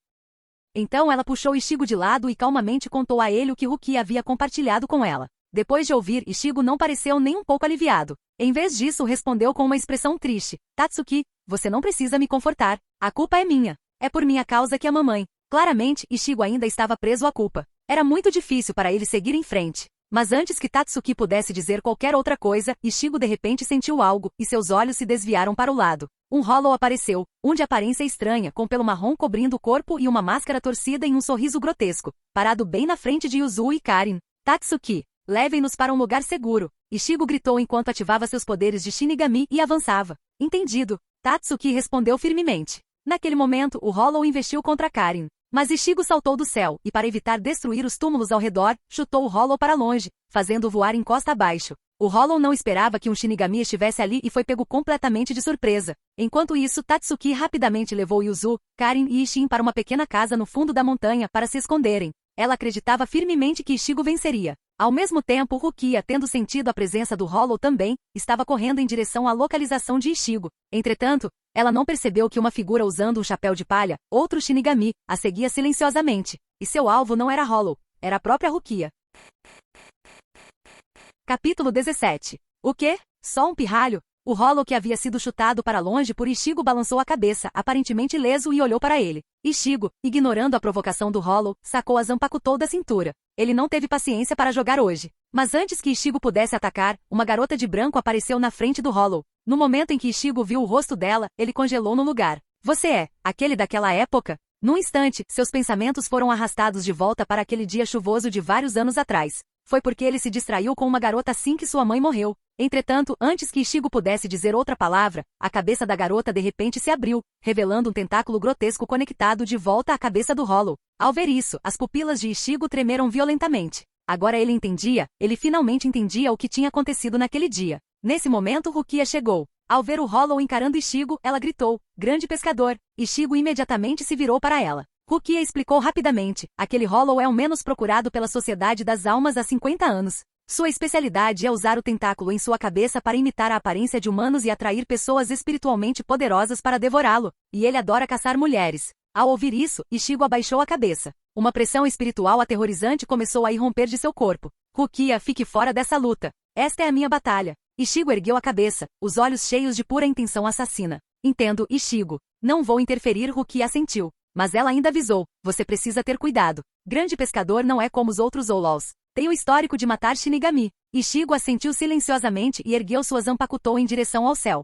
Então ela puxou Ishigo de lado e calmamente contou a ele o que Rukia havia compartilhado com ela. Depois de ouvir, Ishigo não pareceu nem um pouco aliviado. Em vez disso, respondeu com uma expressão triste. Tatsuki, você não precisa me confortar. A culpa é minha. É por minha causa que a mamãe. Claramente, Ishigo ainda estava preso à culpa. Era muito difícil para ele seguir em frente. Mas antes que Tatsuki pudesse dizer qualquer outra coisa, Ishigo de repente sentiu algo, e seus olhos se desviaram para o lado. Um Hollow apareceu, um de aparência estranha, com pelo marrom cobrindo o corpo e uma máscara torcida em um sorriso grotesco, parado bem na frente de Yuzu e Karin. Tatsuki, levem-nos para um lugar seguro. Ishigo gritou enquanto ativava seus poderes de Shinigami e avançava. Entendido. Tatsuki respondeu firmemente. Naquele momento, o Hollow investiu contra Karin. Mas Ishigo saltou do céu, e para evitar destruir os túmulos ao redor, chutou o Hollow para longe, fazendo-o voar em costa abaixo. O Hollow não esperava que um Shinigami estivesse ali e foi pego completamente de surpresa. Enquanto isso, Tatsuki rapidamente levou Yuzu, Karin e Ishin para uma pequena casa no fundo da montanha para se esconderem. Ela acreditava firmemente que Ishigo venceria. Ao mesmo tempo, Rukia, tendo sentido a presença do Hollow também, estava correndo em direção à localização de Ishigo. Entretanto, ela não percebeu que uma figura usando um chapéu de palha, outro Shinigami, a seguia silenciosamente. E seu alvo não era Hollow, era a própria Rukia. Capítulo 17. O quê? Só um pirralho? O Hollow que havia sido chutado para longe por Ishigo balançou a cabeça, aparentemente ileso, e olhou para ele. Ishigo, ignorando a provocação do Hollow, sacou a Zanpakutou da cintura. Ele não teve paciência para jogar hoje. Mas antes que Ishigo pudesse atacar, uma garota de branco apareceu na frente do Hollow. No momento em que Ishigo viu o rosto dela, ele congelou no lugar. Você é aquele daquela época? Num instante, seus pensamentos foram arrastados de volta para aquele dia chuvoso de vários anos atrás. Foi porque ele se distraiu com uma garota assim que sua mãe morreu. Entretanto, antes que Ishigo pudesse dizer outra palavra, a cabeça da garota de repente se abriu, revelando um tentáculo grotesco conectado de volta à cabeça do Hollow. Ao ver isso, as pupilas de Ishigo tremeram violentamente. Agora ele finalmente entendia o que tinha acontecido naquele dia. Nesse momento, Rukia chegou. Ao ver o Hollow encarando Ishigo, ela gritou, grande pescador. Ishigo imediatamente se virou para ela. Rukia explicou rapidamente, aquele Hollow é o menos procurado pela Sociedade das Almas há 50 anos. Sua especialidade é usar o tentáculo em sua cabeça para imitar a aparência de humanos e atrair pessoas espiritualmente poderosas para devorá-lo. E ele adora caçar mulheres. Ao ouvir isso, Ishigo abaixou a cabeça. Uma pressão espiritual aterrorizante começou a irromper de seu corpo. Rukia, fique fora dessa luta. Esta é a minha batalha. Ishigo ergueu a cabeça, os olhos cheios de pura intenção assassina. Entendo, Ishigo. Não vou interferir, Rukia assentiu. Mas ela ainda avisou, você precisa ter cuidado. Grande pescador não é como os outros Outlaws. Tem o histórico de matar Shinigami. Ishigo assentiu silenciosamente e ergueu sua Zanpakutou em direção ao céu.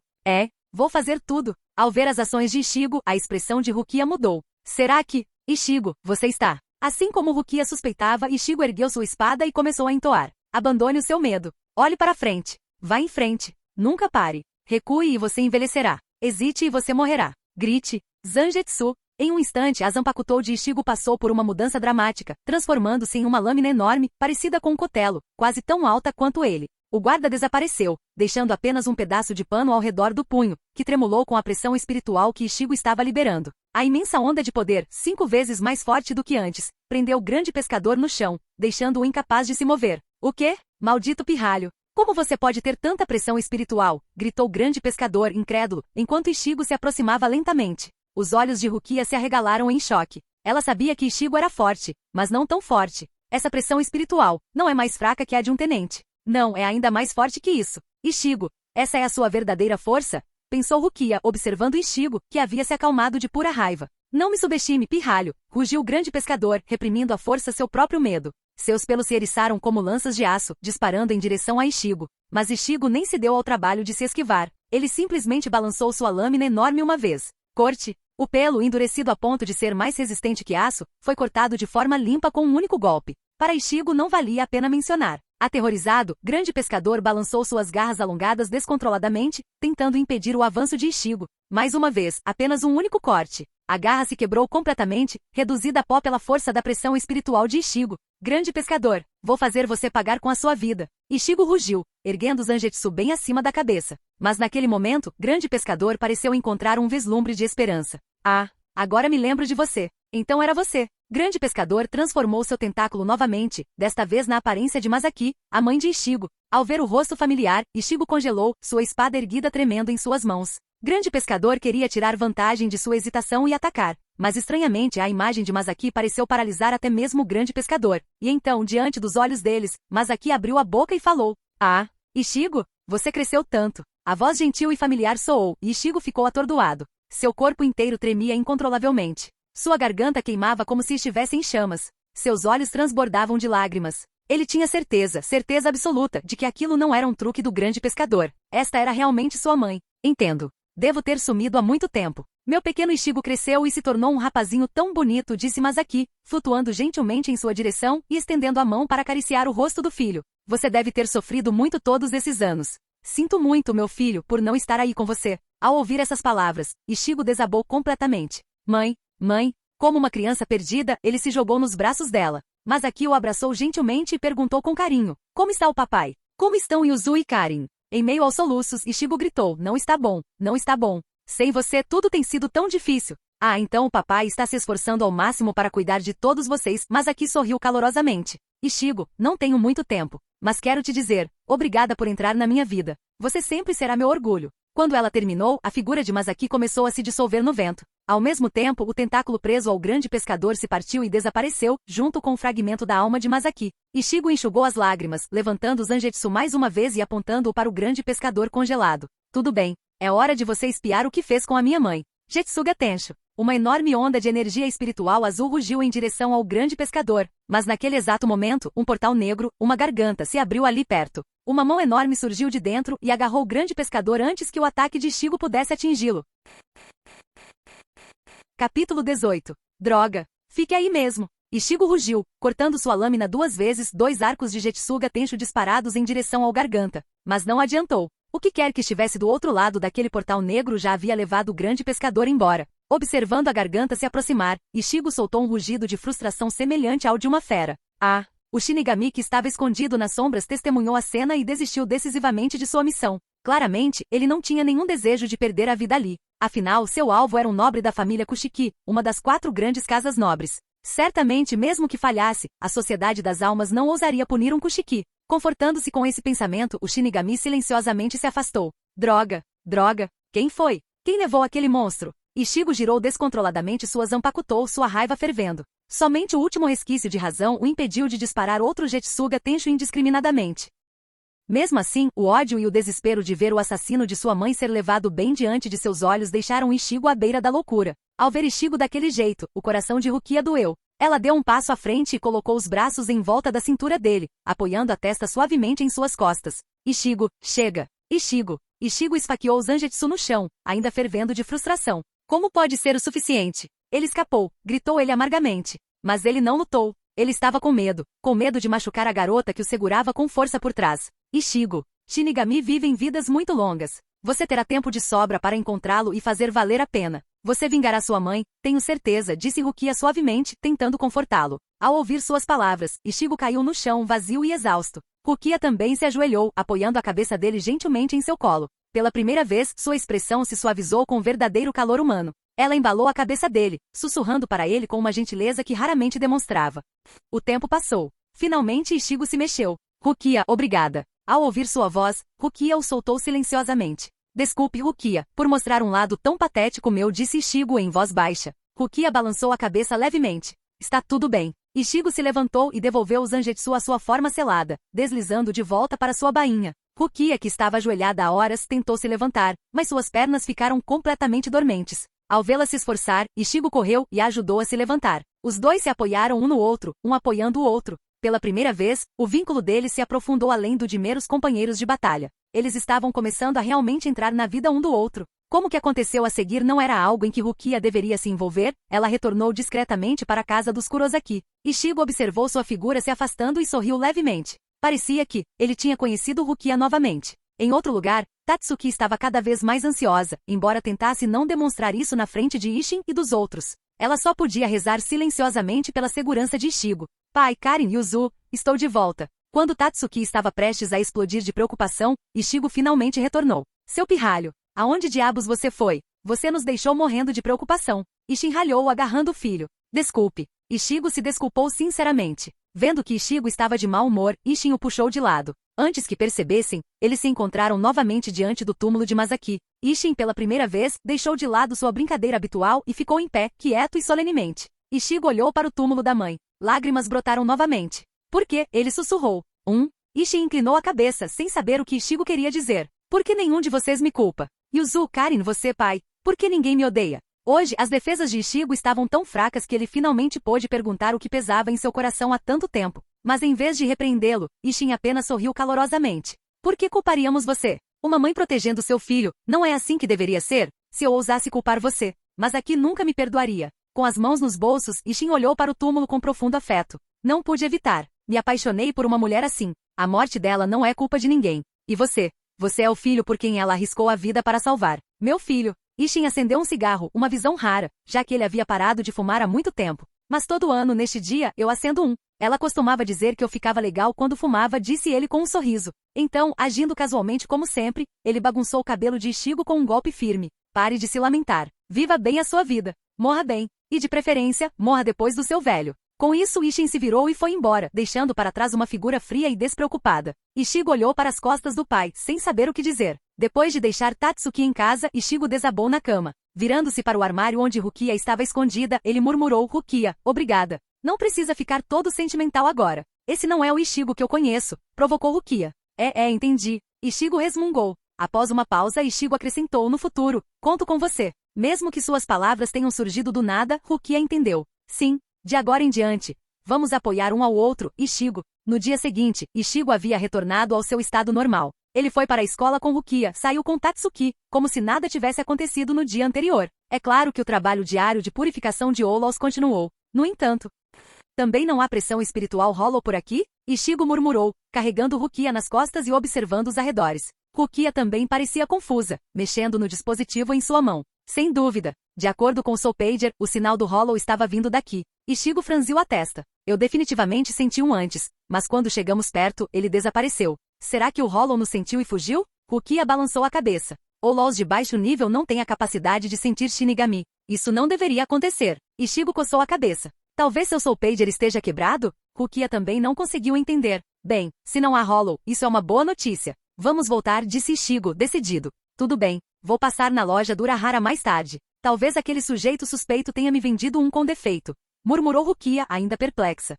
Vou fazer tudo. Ao ver as ações de Ishigo, a expressão de Rukia mudou. Será que... Ishigo, você está... Assim como Rukia suspeitava, Ishigo ergueu sua espada e começou a entoar. Abandone o seu medo. Olhe para frente. Vá em frente. Nunca pare. Recue e você envelhecerá. Hesite e você morrerá. Grite. Zangetsu. Em um instante, a Zanpakutou de Ishigo passou por uma mudança dramática, transformando-se em uma lâmina enorme, parecida com um cutelo, quase tão alta quanto ele. O guarda desapareceu, deixando apenas um pedaço de pano ao redor do punho, que tremulou com a pressão espiritual que Ishigo estava liberando. A imensa onda de poder, 5 vezes mais forte do que antes, prendeu o grande pescador no chão, deixando-o incapaz de se mover. O quê? Maldito pirralho! Como você pode ter tanta pressão espiritual? Gritou o grande pescador, incrédulo, enquanto Ishigo se aproximava lentamente. Os olhos de Rukia se arregalaram em choque. Ela sabia que Ishigo era forte, mas não tão forte. Essa pressão espiritual não é mais fraca que a de um tenente. Não, é ainda mais forte que isso. Ishigo, essa é a sua verdadeira força? Pensou Rukia, observando Ishigo, que havia se acalmado de pura raiva. Não me subestime, pirralho, rugiu o grande pescador, reprimindo à força seu próprio medo. Seus pelos se eriçaram como lanças de aço, disparando em direção a Ishigo. Mas Ishigo nem se deu ao trabalho de se esquivar. Ele simplesmente balançou sua lâmina enorme uma vez. Corte. O pelo, endurecido a ponto de ser mais resistente que aço, foi cortado de forma limpa com um único golpe. Para Ishigo não valia a pena mencionar. Aterrorizado, grande pescador balançou suas garras alongadas descontroladamente, tentando impedir o avanço de Ishigo. Mais uma vez, apenas um único corte. A garra se quebrou completamente, reduzida a pó pela força da pressão espiritual de Ishigo. Grande pescador, vou fazer você pagar com a sua vida. Ishigo rugiu, erguendo o Zangetsu bem acima da cabeça. Mas naquele momento, grande pescador pareceu encontrar um vislumbre de esperança. Ah, agora me lembro de você. Então era você. Grande pescador transformou seu tentáculo novamente, desta vez na aparência de Masaki, a mãe de Ishigo. Ao ver o rosto familiar, Ishigo congelou, sua espada erguida tremendo em suas mãos. Grande pescador queria tirar vantagem de sua hesitação e atacar, mas estranhamente a imagem de Masaki pareceu paralisar até mesmo o grande pescador. E então, diante dos olhos deles, Masaki abriu a boca e falou: Ah, Ishigo, você cresceu tanto. A voz gentil e familiar soou, e Ishigo ficou atordoado. Seu corpo inteiro tremia incontrolavelmente. Sua garganta queimava como se estivesse em chamas. Seus olhos transbordavam de lágrimas. Ele tinha certeza absoluta, de que aquilo não era um truque do grande pescador. Esta era realmente sua mãe. Entendo. Devo ter sumido há muito tempo. Meu pequeno Ishigo cresceu e se tornou um rapazinho tão bonito, disse Masaki, flutuando gentilmente em sua direção e estendendo a mão para acariciar o rosto do filho. Você deve ter sofrido muito todos esses anos. Sinto muito, meu filho, por não estar aí com você. Ao ouvir essas palavras, Ishigo desabou completamente. Mãe, como uma criança perdida, ele se jogou nos braços dela. Masaki o abraçou gentilmente e perguntou com carinho: Como está o papai? Como estão Yuzu e Karin? Em meio aos soluços, Ishigo gritou: Não está bom, não está bom. Sem você tudo tem sido tão difícil. Ah, então o papai está se esforçando ao máximo para cuidar de todos vocês. Masaki sorriu calorosamente. Ishigo, não tenho muito tempo, mas quero te dizer, obrigada por entrar na minha vida. Você sempre será meu orgulho. Quando ela terminou, a figura de Masaki começou a se dissolver no vento. Ao mesmo tempo, o tentáculo preso ao grande pescador se partiu e desapareceu, junto com o fragmento da alma de Masaki. Ishigo enxugou as lágrimas, levantando o Zangetsu mais uma vez e apontando-o para o grande pescador congelado. Tudo bem, é hora de você espiar o que fez com a minha mãe. Jetsuga Tensho. Uma enorme onda de energia espiritual azul rugiu em direção ao grande pescador, mas naquele exato momento, um portal negro, uma garganta, se abriu ali perto. Uma mão enorme surgiu de dentro e agarrou o grande pescador antes que o ataque de Ishigo pudesse atingi-lo. Capítulo 18. Droga! Fique aí mesmo! Ishigo rugiu, cortando sua lâmina 2 vezes, 2 arcos de Jetsuga Tensho disparados em direção ao garganta. Mas não adiantou. O que quer que estivesse do outro lado daquele portal negro já havia levado o grande pescador embora. Observando a garganta se aproximar, Ishigo soltou um rugido de frustração semelhante ao de uma fera. Ah! O Shinigami que estava escondido nas sombras testemunhou a cena e desistiu decisivamente de sua missão. Claramente, ele não tinha nenhum desejo de perder a vida ali. Afinal, seu alvo era um nobre da família Kushiki, uma das 4 grandes casas nobres. Certamente, mesmo que falhasse, a Sociedade das Almas não ousaria punir um Kushiki. Confortando-se com esse pensamento, o Shinigami silenciosamente se afastou. Droga! Droga! Quem foi? Quem levou aquele monstro? Ishigo girou descontroladamente sua Zanpakutou, sua raiva fervendo. Somente o último resquício de razão o impediu de disparar outro Jetsuga Tensho indiscriminadamente. Mesmo assim, o ódio e o desespero de ver o assassino de sua mãe ser levado bem diante de seus olhos deixaram Ishigo à beira da loucura. Ao ver Ishigo daquele jeito, o coração de Rukia doeu. Ela deu um passo à frente e colocou os braços em volta da cintura dele, apoiando a testa suavemente em suas costas. Ishigo, chega! Ishigo! Ishigo esfaqueou Zangetsu no chão, ainda fervendo de frustração. Como pode ser o suficiente? Ele escapou, gritou ele amargamente. Mas ele não lutou. Ele estava com medo de machucar a garota que o segurava com força por trás. Ishigo, Shinigami vivem vidas muito longas. Você terá tempo de sobra para encontrá-lo e fazer valer a pena. Você vingará sua mãe, tenho certeza, disse Rukia suavemente, tentando confortá-lo. Ao ouvir suas palavras, Ishigo caiu no chão vazio e exausto. Rukia também se ajoelhou, apoiando a cabeça dele gentilmente em seu colo. Pela primeira vez, sua expressão se suavizou com verdadeiro calor humano. Ela embalou a cabeça dele, sussurrando para ele com uma gentileza que raramente demonstrava. O tempo passou. Finalmente Ishigo se mexeu. Rukia, obrigada. Ao ouvir sua voz, Rukia o soltou silenciosamente. Desculpe, Rukia, por mostrar um lado tão patético meu, disse Ishigo em voz baixa. Rukia balançou a cabeça levemente. Está tudo bem. Ishigo se levantou e devolveu o Zangetsu à sua forma selada, deslizando de volta para sua bainha. Rukia, que estava ajoelhada há horas, tentou se levantar, mas suas pernas ficaram completamente dormentes. Ao vê-la se esforçar, Ishigo correu e a ajudou a se levantar. Os dois se apoiaram um no outro, um apoiando o outro. Pela primeira vez, o vínculo deles se aprofundou além do de meros companheiros de batalha. Eles estavam começando a realmente entrar na vida um do outro. Como o que aconteceu a seguir não era algo em que Rukia deveria se envolver, ela retornou discretamente para a casa dos Kurosaki. Ishigo observou sua figura se afastando e sorriu levemente. Parecia que ele tinha conhecido Rukia novamente. Em outro lugar, Tatsuki estava cada vez mais ansiosa, embora tentasse não demonstrar isso na frente de Ishin e dos outros. Ela só podia rezar silenciosamente pela segurança de Ishigo. Pai, Karin e Yuzu, estou de volta. Quando Tatsuki estava prestes a explodir de preocupação, Ishigo finalmente retornou. Seu pirralho, aonde diabos você foi? Você nos deixou morrendo de preocupação. Ishin ralhou agarrando o filho. Desculpe. Ishigo se desculpou sinceramente. Vendo que Ishigo estava de mau humor, Ishin o puxou de lado. Antes que percebessem, eles se encontraram novamente diante do túmulo de Masaki. Ishin, pela primeira vez, deixou de lado sua brincadeira habitual e ficou em pé, quieto e solenemente. Ishigo olhou para o túmulo da mãe. Lágrimas brotaram novamente. Por quê? Ele sussurrou. Ishin inclinou a cabeça, sem saber o que Ishigo queria dizer. Por que nenhum de vocês me culpa? Yuzu, Karin, você, pai. Por que ninguém me odeia? Hoje, as defesas de Ishigo estavam tão fracas que ele finalmente pôde perguntar o que pesava em seu coração há tanto tempo. Mas em vez de repreendê-lo, Ishin apenas sorriu calorosamente. Por que culparíamos você? Uma mãe protegendo seu filho, não é assim que deveria ser? Se eu ousasse culpar você. Mas aqui nunca me perdoaria. Com as mãos nos bolsos, Ishin olhou para o túmulo com profundo afeto. Não pude evitar. Me apaixonei por uma mulher assim. A morte dela não é culpa de ninguém. E você? Você é o filho por quem ela arriscou a vida para salvar. Meu filho. Ishin acendeu um cigarro, uma visão rara, já que ele havia parado de fumar há muito tempo. Mas todo ano, neste dia, eu acendo um. Ela costumava dizer que eu ficava legal quando fumava, disse ele com um sorriso. Então, agindo casualmente como sempre, ele bagunçou o cabelo de Ishigo com um golpe firme. Pare de se lamentar. Viva bem a sua vida. Morra bem. E de preferência, morra depois do seu velho. Com isso, Ishin se virou e foi embora, deixando para trás uma figura fria e despreocupada. Ishigo olhou para as costas do pai, sem saber o que dizer. Depois de deixar Tatsuki em casa, Ishigo desabou na cama. Virando-se para o armário onde Rukia estava escondida, ele murmurou: Rukia, obrigada. Não precisa ficar todo sentimental agora. Esse não é o Ishigo que eu conheço, provocou Rukia. Entendi. Ishigo resmungou. Após uma pausa, Ishigo acrescentou: no futuro, conto com você. Mesmo que suas palavras tenham surgido do nada, Rukia entendeu. Sim, de agora em diante. Vamos apoiar um ao outro, Ishigo. No dia seguinte, Ishigo havia retornado ao seu estado normal. Ele foi para a escola com Rukia, saiu com Tatsuki, como se nada tivesse acontecido no dia anterior. É claro que o trabalho diário de purificação de Olos continuou. No entanto, também não há pressão espiritual Hollow por aqui? Ishigo murmurou, carregando Rukia nas costas e observando os arredores. Rukia também parecia confusa, mexendo no dispositivo em sua mão. Sem dúvida. De acordo com o Soul Pager, o sinal do Hollow estava vindo daqui. Ishigo franziu a testa. Eu definitivamente senti um antes, mas quando chegamos perto, ele desapareceu. Será que o Hollow nos sentiu e fugiu? Rukia balançou a cabeça. Olos de baixo nível não têm a capacidade de sentir Shinigami. Isso não deveria acontecer. Ishigo coçou a cabeça. Talvez seu Soul Pager esteja quebrado? Rukia também não conseguiu entender. Bem, se não há Hollow, isso é uma boa notícia. Vamos voltar, disse Ishigo, decidido. Tudo bem, vou passar na loja do Urahara mais tarde. Talvez aquele sujeito suspeito tenha me vendido um com defeito. Murmurou Rukia, ainda perplexa.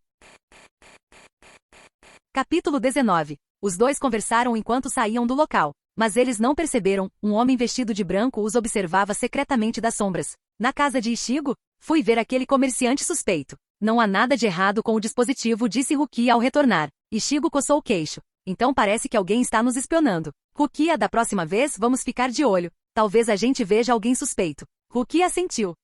Capítulo 19. Os dois conversaram enquanto saíam do local. Mas eles não perceberam, um homem vestido de branco os observava secretamente das sombras. Na casa de Ishigo? Fui ver aquele comerciante suspeito. Não há nada de errado com o dispositivo, disse Rukia ao retornar. Ishigo coçou o queixo. Então parece que alguém está nos espionando. Rukia, da próxima vez vamos ficar de olho. Talvez a gente veja alguém suspeito. Rukia assentiu.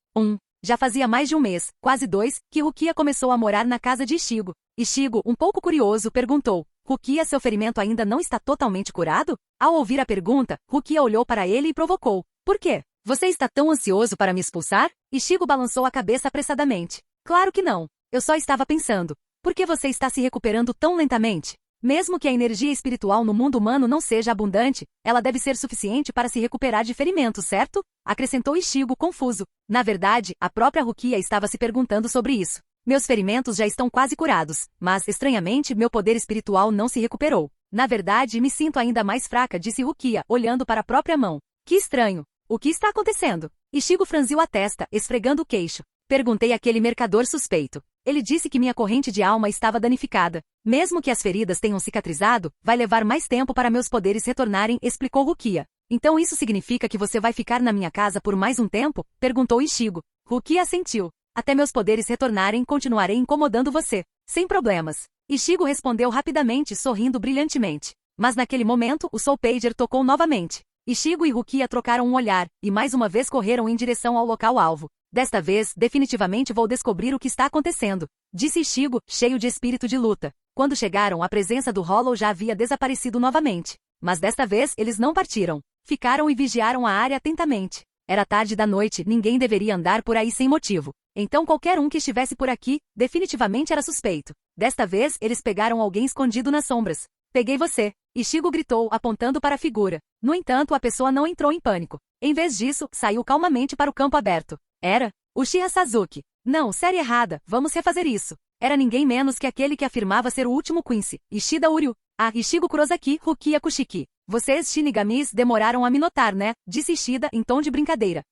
Já fazia mais de um mês, quase 2, que Rukia começou a morar na casa de Ishigo. Ishigo, um pouco curioso, perguntou. Rukia, seu ferimento ainda não está totalmente curado? Ao ouvir a pergunta, Rukia olhou para ele e provocou. Por quê? Você está tão ansioso para me expulsar? Ishigo balançou a cabeça apressadamente. Claro que não. Eu só estava pensando. Por que você está se recuperando tão lentamente? Mesmo que a energia espiritual no mundo humano não seja abundante, ela deve ser suficiente para se recuperar de ferimentos, certo? Acrescentou Ishigo, confuso. Na verdade, a própria Rukia estava se perguntando sobre isso. Meus ferimentos já estão quase curados, mas, estranhamente, meu poder espiritual não se recuperou. Na verdade, me sinto ainda mais fraca, disse Rukia, olhando para a própria mão. Que estranho. O que está acontecendo? Ishigo franziu a testa, esfregando o queixo. Perguntei àquele mercador suspeito. Ele disse que minha corrente de alma estava danificada. Mesmo que as feridas tenham cicatrizado, vai levar mais tempo para meus poderes retornarem, explicou Rukia. Então isso significa que você vai ficar na minha casa por mais um tempo? Perguntou Ichigo. Rukia assentiu. Até meus poderes retornarem, continuarei incomodando você. Sem problemas. Ichigo respondeu rapidamente, sorrindo brilhantemente. Mas naquele momento, o Soul Pager tocou novamente. Ichigo e Rukia trocaram um olhar, e mais uma vez correram em direção ao local-alvo. Desta vez, definitivamente vou descobrir o que está acontecendo, disse Ichigo, cheio de espírito de luta. Quando chegaram, a presença do Hollow já havia desaparecido novamente. Mas desta vez, eles não partiram. Ficaram e vigiaram a área atentamente. Era tarde da noite, ninguém deveria andar por aí sem motivo. Então qualquer um que estivesse por aqui, definitivamente era suspeito. Desta vez, eles pegaram alguém escondido nas sombras. Peguei você, Ichigo gritou, apontando para a figura. No entanto, a pessoa não entrou em pânico. Em vez disso, saiu calmamente para o campo aberto. Era Uchiha Sasuke. Não, série errada, vamos refazer isso. Era ninguém menos que aquele que afirmava ser o último Quincy, Ishida Uryu. Ah, Ichigo Kurosaki, Rukia Kushiki. Vocês, Shinigamis, demoraram a me notar, né? Disse Ishida em tom de brincadeira.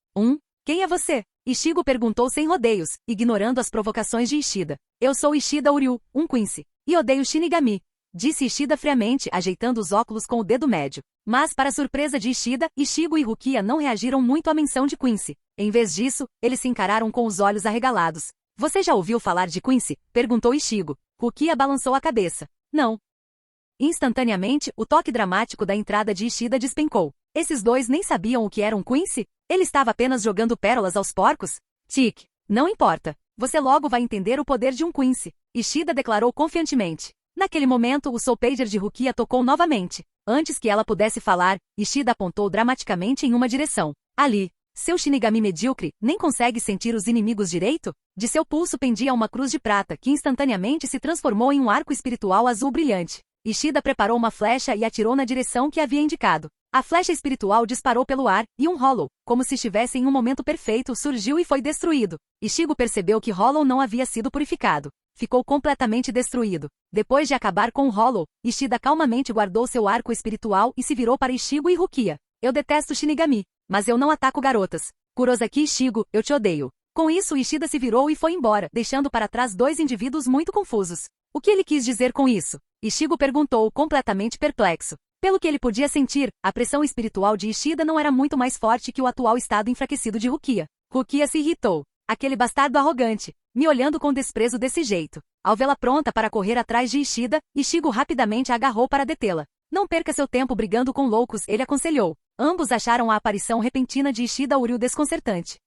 Quem é você? Ichigo perguntou sem rodeios, ignorando as provocações de Ishida. Eu sou Ishida Uryu, um Quincy. E odeio Shinigami. Disse Ishida friamente, ajeitando os óculos com o dedo médio. Mas, para surpresa de Ishida, Ichigo e Rukia não reagiram muito à menção de Quincy. Em vez disso, eles se encararam com os olhos arregalados. Você já ouviu falar de Quincy? Perguntou Ichigo. Rukia balançou a cabeça. Não. Instantaneamente, o toque dramático da entrada de Ishida despencou. Esses dois nem sabiam o que era um Quincy? Ele estava apenas jogando pérolas aos porcos? Tic. Não importa. Você logo vai entender o poder de um Quincy. Ishida declarou confiantemente. Naquele momento, o Soul Pager de Rukia tocou novamente. Antes que ela pudesse falar, Ishida apontou dramaticamente em uma direção. Ali. Seu Shinigami medíocre nem consegue sentir os inimigos direito? De seu pulso pendia uma cruz de prata que instantaneamente se transformou em um arco espiritual azul brilhante. Ishida preparou uma flecha e atirou na direção que havia indicado. A flecha espiritual disparou pelo ar, e um Hollow, como se estivesse em um momento perfeito, surgiu e foi destruído. Ichigo percebeu que Hollow não havia sido purificado. Ficou completamente destruído. Depois de acabar com o Hollow, Ishida calmamente guardou seu arco espiritual e se virou para Ichigo e Rukia. Eu detesto Shinigami, mas eu não ataco garotas. Kurosaki Ichigo, eu te odeio. Com isso, Ishida se virou e foi embora, deixando para trás dois indivíduos muito confusos. O que ele quis dizer com isso? Ichigo perguntou, completamente perplexo. Pelo que ele podia sentir, a pressão espiritual de Ishida não era muito mais forte que o atual estado enfraquecido de Rukia. Rukia se irritou. Aquele bastardo arrogante, me olhando com desprezo desse jeito. Ao vê-la pronta para correr atrás de Ishida, Ichigo rapidamente a agarrou para detê-la. Não perca seu tempo brigando com loucos, ele aconselhou. Ambos acharam a aparição repentina de Ishida Uryu desconcertante.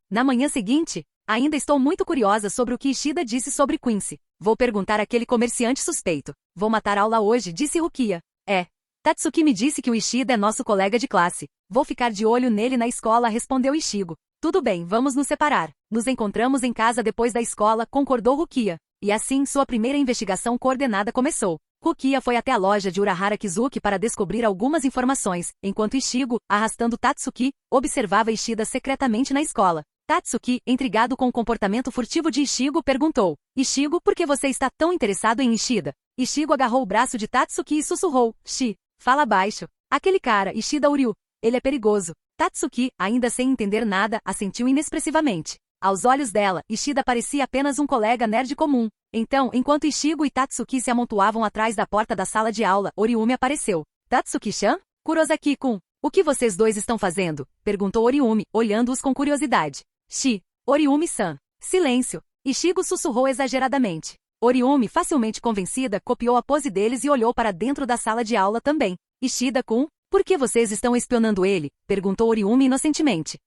Na manhã seguinte, ainda estou muito curiosa sobre o que Ishida disse sobre Quincy. Vou perguntar àquele comerciante suspeito. Vou matar a aula hoje, disse Rukia. Tatsuki me disse que o Ishida é nosso colega de classe. Vou ficar de olho nele na escola, respondeu Ichigo. Tudo bem, vamos nos separar. Nos encontramos em casa depois da escola, concordou Rukia. E assim, sua primeira investigação coordenada começou. Rukia foi até a loja de Urahara Kizuki para descobrir algumas informações, enquanto Ichigo, arrastando Tatsuki, observava Ishida secretamente na escola. Tatsuki, intrigado com o comportamento furtivo de Ichigo, perguntou. Ichigo, por que você está tão interessado em Ishida? Ichigo agarrou o braço de Tatsuki e sussurrou. Fala baixo. Aquele cara, Ishida Uryu. Ele é perigoso. Tatsuki, ainda sem entender nada, assentiu inexpressivamente. Aos olhos dela, Ishida parecia apenas um colega nerd comum. Então, enquanto Ichigo e Tatsuki se amontoavam atrás da porta da sala de aula, Oriumi apareceu. Tatsuki-chan? Kurosaki-kun. O que vocês dois estão fazendo? Perguntou Oriumi, olhando-os com curiosidade. Oriumi-san. Silêncio. Ichigo sussurrou exageradamente. Oriumi, facilmente convencida, copiou a pose deles e olhou para dentro da sala de aula também. Ishida-kun, por que vocês estão espionando ele? Perguntou Oriumi inocentemente.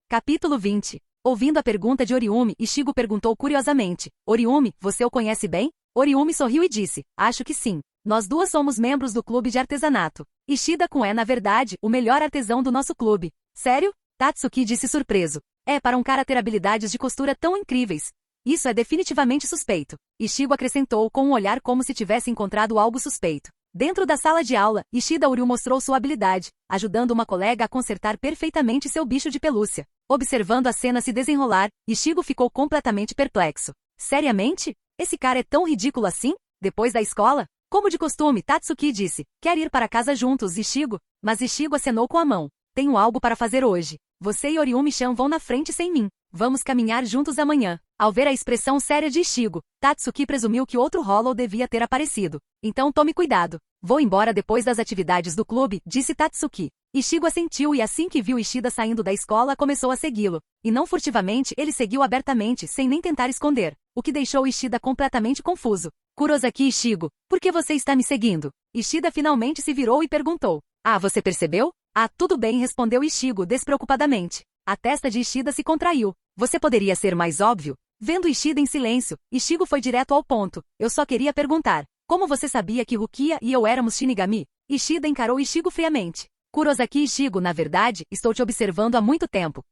Capítulo 20. Ouvindo a pergunta de Oriumi, Ichigo perguntou curiosamente. Oriumi, você o conhece bem? Oriumi sorriu e disse. Acho que sim. Nós duas somos membros do clube de artesanato. Ishida-kun é, na verdade, o melhor artesão do nosso clube. Sério? Tatsuki disse surpreso. Para um cara ter habilidades de costura tão incríveis. Isso é definitivamente suspeito. Ichigo acrescentou com um olhar como se tivesse encontrado algo suspeito. Dentro da sala de aula, Ishida Uryu mostrou sua habilidade, ajudando uma colega a consertar perfeitamente seu bicho de pelúcia. Observando a cena se desenrolar, Ichigo ficou completamente perplexo. Seriamente? Esse cara é tão ridículo assim? Depois da escola? Como de costume, Tatsuki disse. Quer ir para casa juntos, Ichigo? Mas Ichigo acenou com a mão. Tenho algo para fazer hoje. Você e Oriumi-chan vão na frente sem mim. Vamos caminhar juntos amanhã. Ao ver a expressão séria de Ishigo, Tatsuki presumiu que outro Hollow devia ter aparecido. Então tome cuidado. Vou embora depois das atividades do clube, disse Tatsuki. Ishigo assentiu e assim que viu Ishida saindo da escola começou a segui-lo. E não furtivamente, ele seguiu abertamente, sem nem tentar esconder. O que deixou Ishida completamente confuso. Kurosaki Ishigo, por que você está me seguindo? Ishida finalmente se virou e perguntou. Ah, você percebeu? Ah, tudo bem, respondeu Ishigo despreocupadamente. A testa de Ishida se contraiu. Você poderia ser mais óbvio? Vendo Ishida em silêncio, Ishigo foi direto ao ponto. Eu só queria perguntar. Como você sabia que Rukia e eu éramos Shinigami? Ishida encarou Ishigo friamente. Kurosaki Ishigo, na verdade, estou te observando há muito tempo.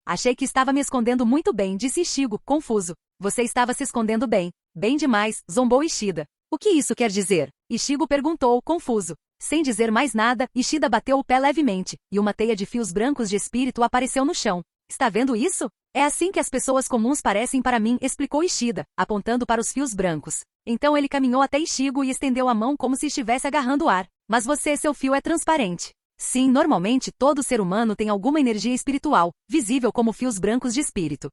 Achei que estava me escondendo muito bem, disse Ishigo, confuso. Você estava se escondendo bem. Bem demais, zombou Ishida. O que isso quer dizer? Ishigo perguntou, confuso. Sem dizer mais nada, Ishida bateu o pé levemente, e uma teia de fios brancos de espírito apareceu no chão. Está vendo isso? É assim que as pessoas comuns parecem para mim, explicou Ishida, apontando para os fios brancos. Então ele caminhou até Ishigo e estendeu a mão como se estivesse agarrando o ar. Mas seu fio é transparente. Sim, normalmente todo ser humano tem alguma energia espiritual, visível como fios brancos de espírito.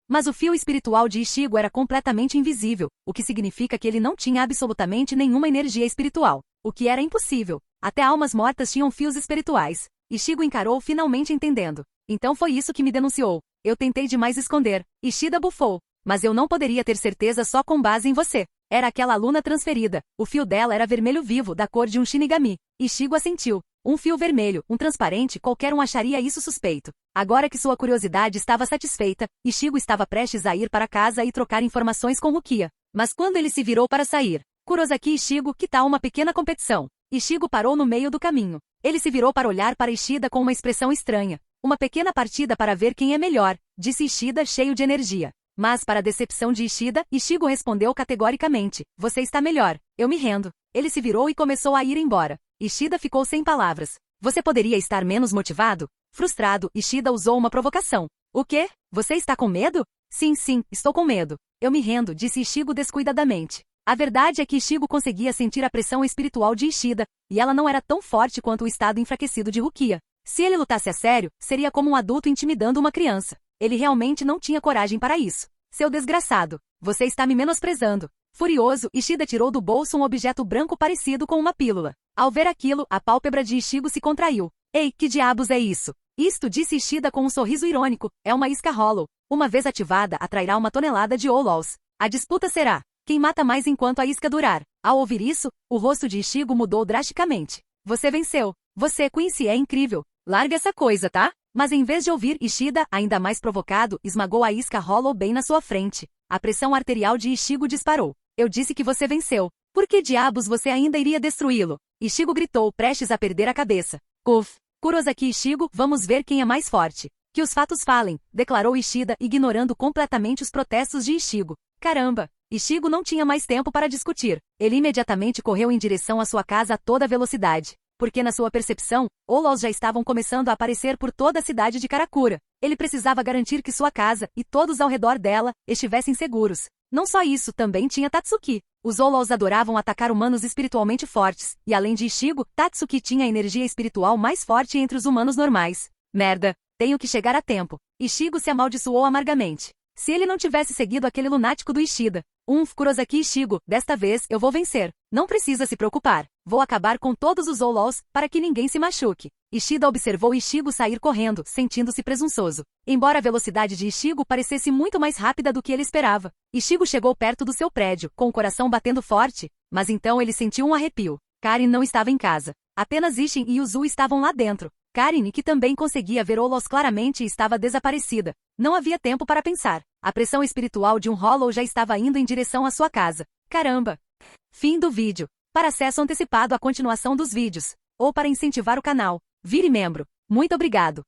Mas o fio espiritual de Ishigo era completamente invisível, o que significa que ele não tinha absolutamente nenhuma energia espiritual, o que era impossível. Até almas mortas tinham fios espirituais. Ishigo encarou finalmente entendendo. Então foi isso que me denunciou. Eu tentei demais esconder. Ishida bufou. Mas eu não poderia ter certeza só com base em você. Era aquela aluna transferida. O fio dela era vermelho vivo, da cor de um Shinigami. Ishigo assentiu. Um fio vermelho, um transparente, qualquer um acharia isso suspeito. Agora que sua curiosidade estava satisfeita, Ishigo estava prestes a ir para casa e trocar informações com Rukia. Mas quando ele se virou para sair, Kurosaki Ishigo, que tal uma pequena competição? Ishigo parou no meio do caminho. Ele se virou para olhar para Ishida com uma expressão estranha. Uma pequena partida para ver quem é melhor, disse Ishida cheio de energia. Mas para a decepção de Ishida, Ishigo respondeu categoricamente. Você está melhor. Eu me rendo. Ele se virou e começou a ir embora. Ishida ficou sem palavras. Você poderia estar menos motivado? Frustrado, Ishida usou uma provocação. O quê? Você está com medo? Sim, estou com medo. Eu me rendo, disse Ishigo descuidadamente. A verdade é que Ishigo conseguia sentir a pressão espiritual de Ishida, e ela não era tão forte quanto o estado enfraquecido de Rukia. Se ele lutasse a sério, seria como um adulto intimidando uma criança. Ele realmente não tinha coragem para isso. Seu desgraçado, você está me menosprezando. Furioso, Ishida tirou do bolso um objeto branco parecido com uma pílula. Ao ver aquilo, a pálpebra de Ishigo se contraiu. Ei, que diabos é isso? Isto, disse Ishida com um sorriso irônico, é uma isca Hollow. Uma vez ativada, atrairá uma tonelada de Hollows. A disputa será quem mata mais enquanto a isca durar. Ao ouvir isso, o rosto de Ishigo mudou drasticamente. Você venceu. Você, Quincy, é incrível. Larga essa coisa, tá? Mas em vez de ouvir, Ishida, ainda mais provocado, esmagou a isca Hollow bem na sua frente. A pressão arterial de Ishigo disparou. Eu disse que você venceu. Por que diabos você ainda iria destruí-lo? Ishigo gritou, prestes a perder a cabeça. Kurosaki Ishigo, vamos ver quem é mais forte. Que os fatos falem, declarou Ishida, ignorando completamente os protestos de Ishigo. Caramba! Ishigo não tinha mais tempo para discutir. Ele imediatamente correu em direção à sua casa a toda velocidade. Porque na sua percepção, Hollows já estavam começando a aparecer por toda a cidade de Karakura. Ele precisava garantir que sua casa, e todos ao redor dela, estivessem seguros. Não só isso, também tinha Tatsuki. Os Hollows adoravam atacar humanos espiritualmente fortes, e além de Ishigo, Tatsuki tinha a energia espiritual mais forte entre os humanos normais. Merda, tenho que chegar a tempo. Ishigo se amaldiçoou amargamente. Se ele não tivesse seguido aquele lunático do Ishida. Kurosaki Ishigo, desta vez eu vou vencer. Não precisa se preocupar. Vou acabar com todos os Hollows, para que ninguém se machuque. Ishida observou Ishigo sair correndo, sentindo-se presunçoso. Embora a velocidade de Ishigo parecesse muito mais rápida do que ele esperava. Ishigo chegou perto do seu prédio, com o coração batendo forte, mas então ele sentiu um arrepio. Karin não estava em casa. Apenas Ishin e Yuzu estavam lá dentro. Karin, que também conseguia ver Hollows claramente, estava desaparecida. Não havia tempo para pensar. A pressão espiritual de um Hollow já estava indo em direção à sua casa. Caramba! Fim do vídeo. Para acesso antecipado à continuação dos vídeos, ou para incentivar o canal, vire membro. Muito obrigado.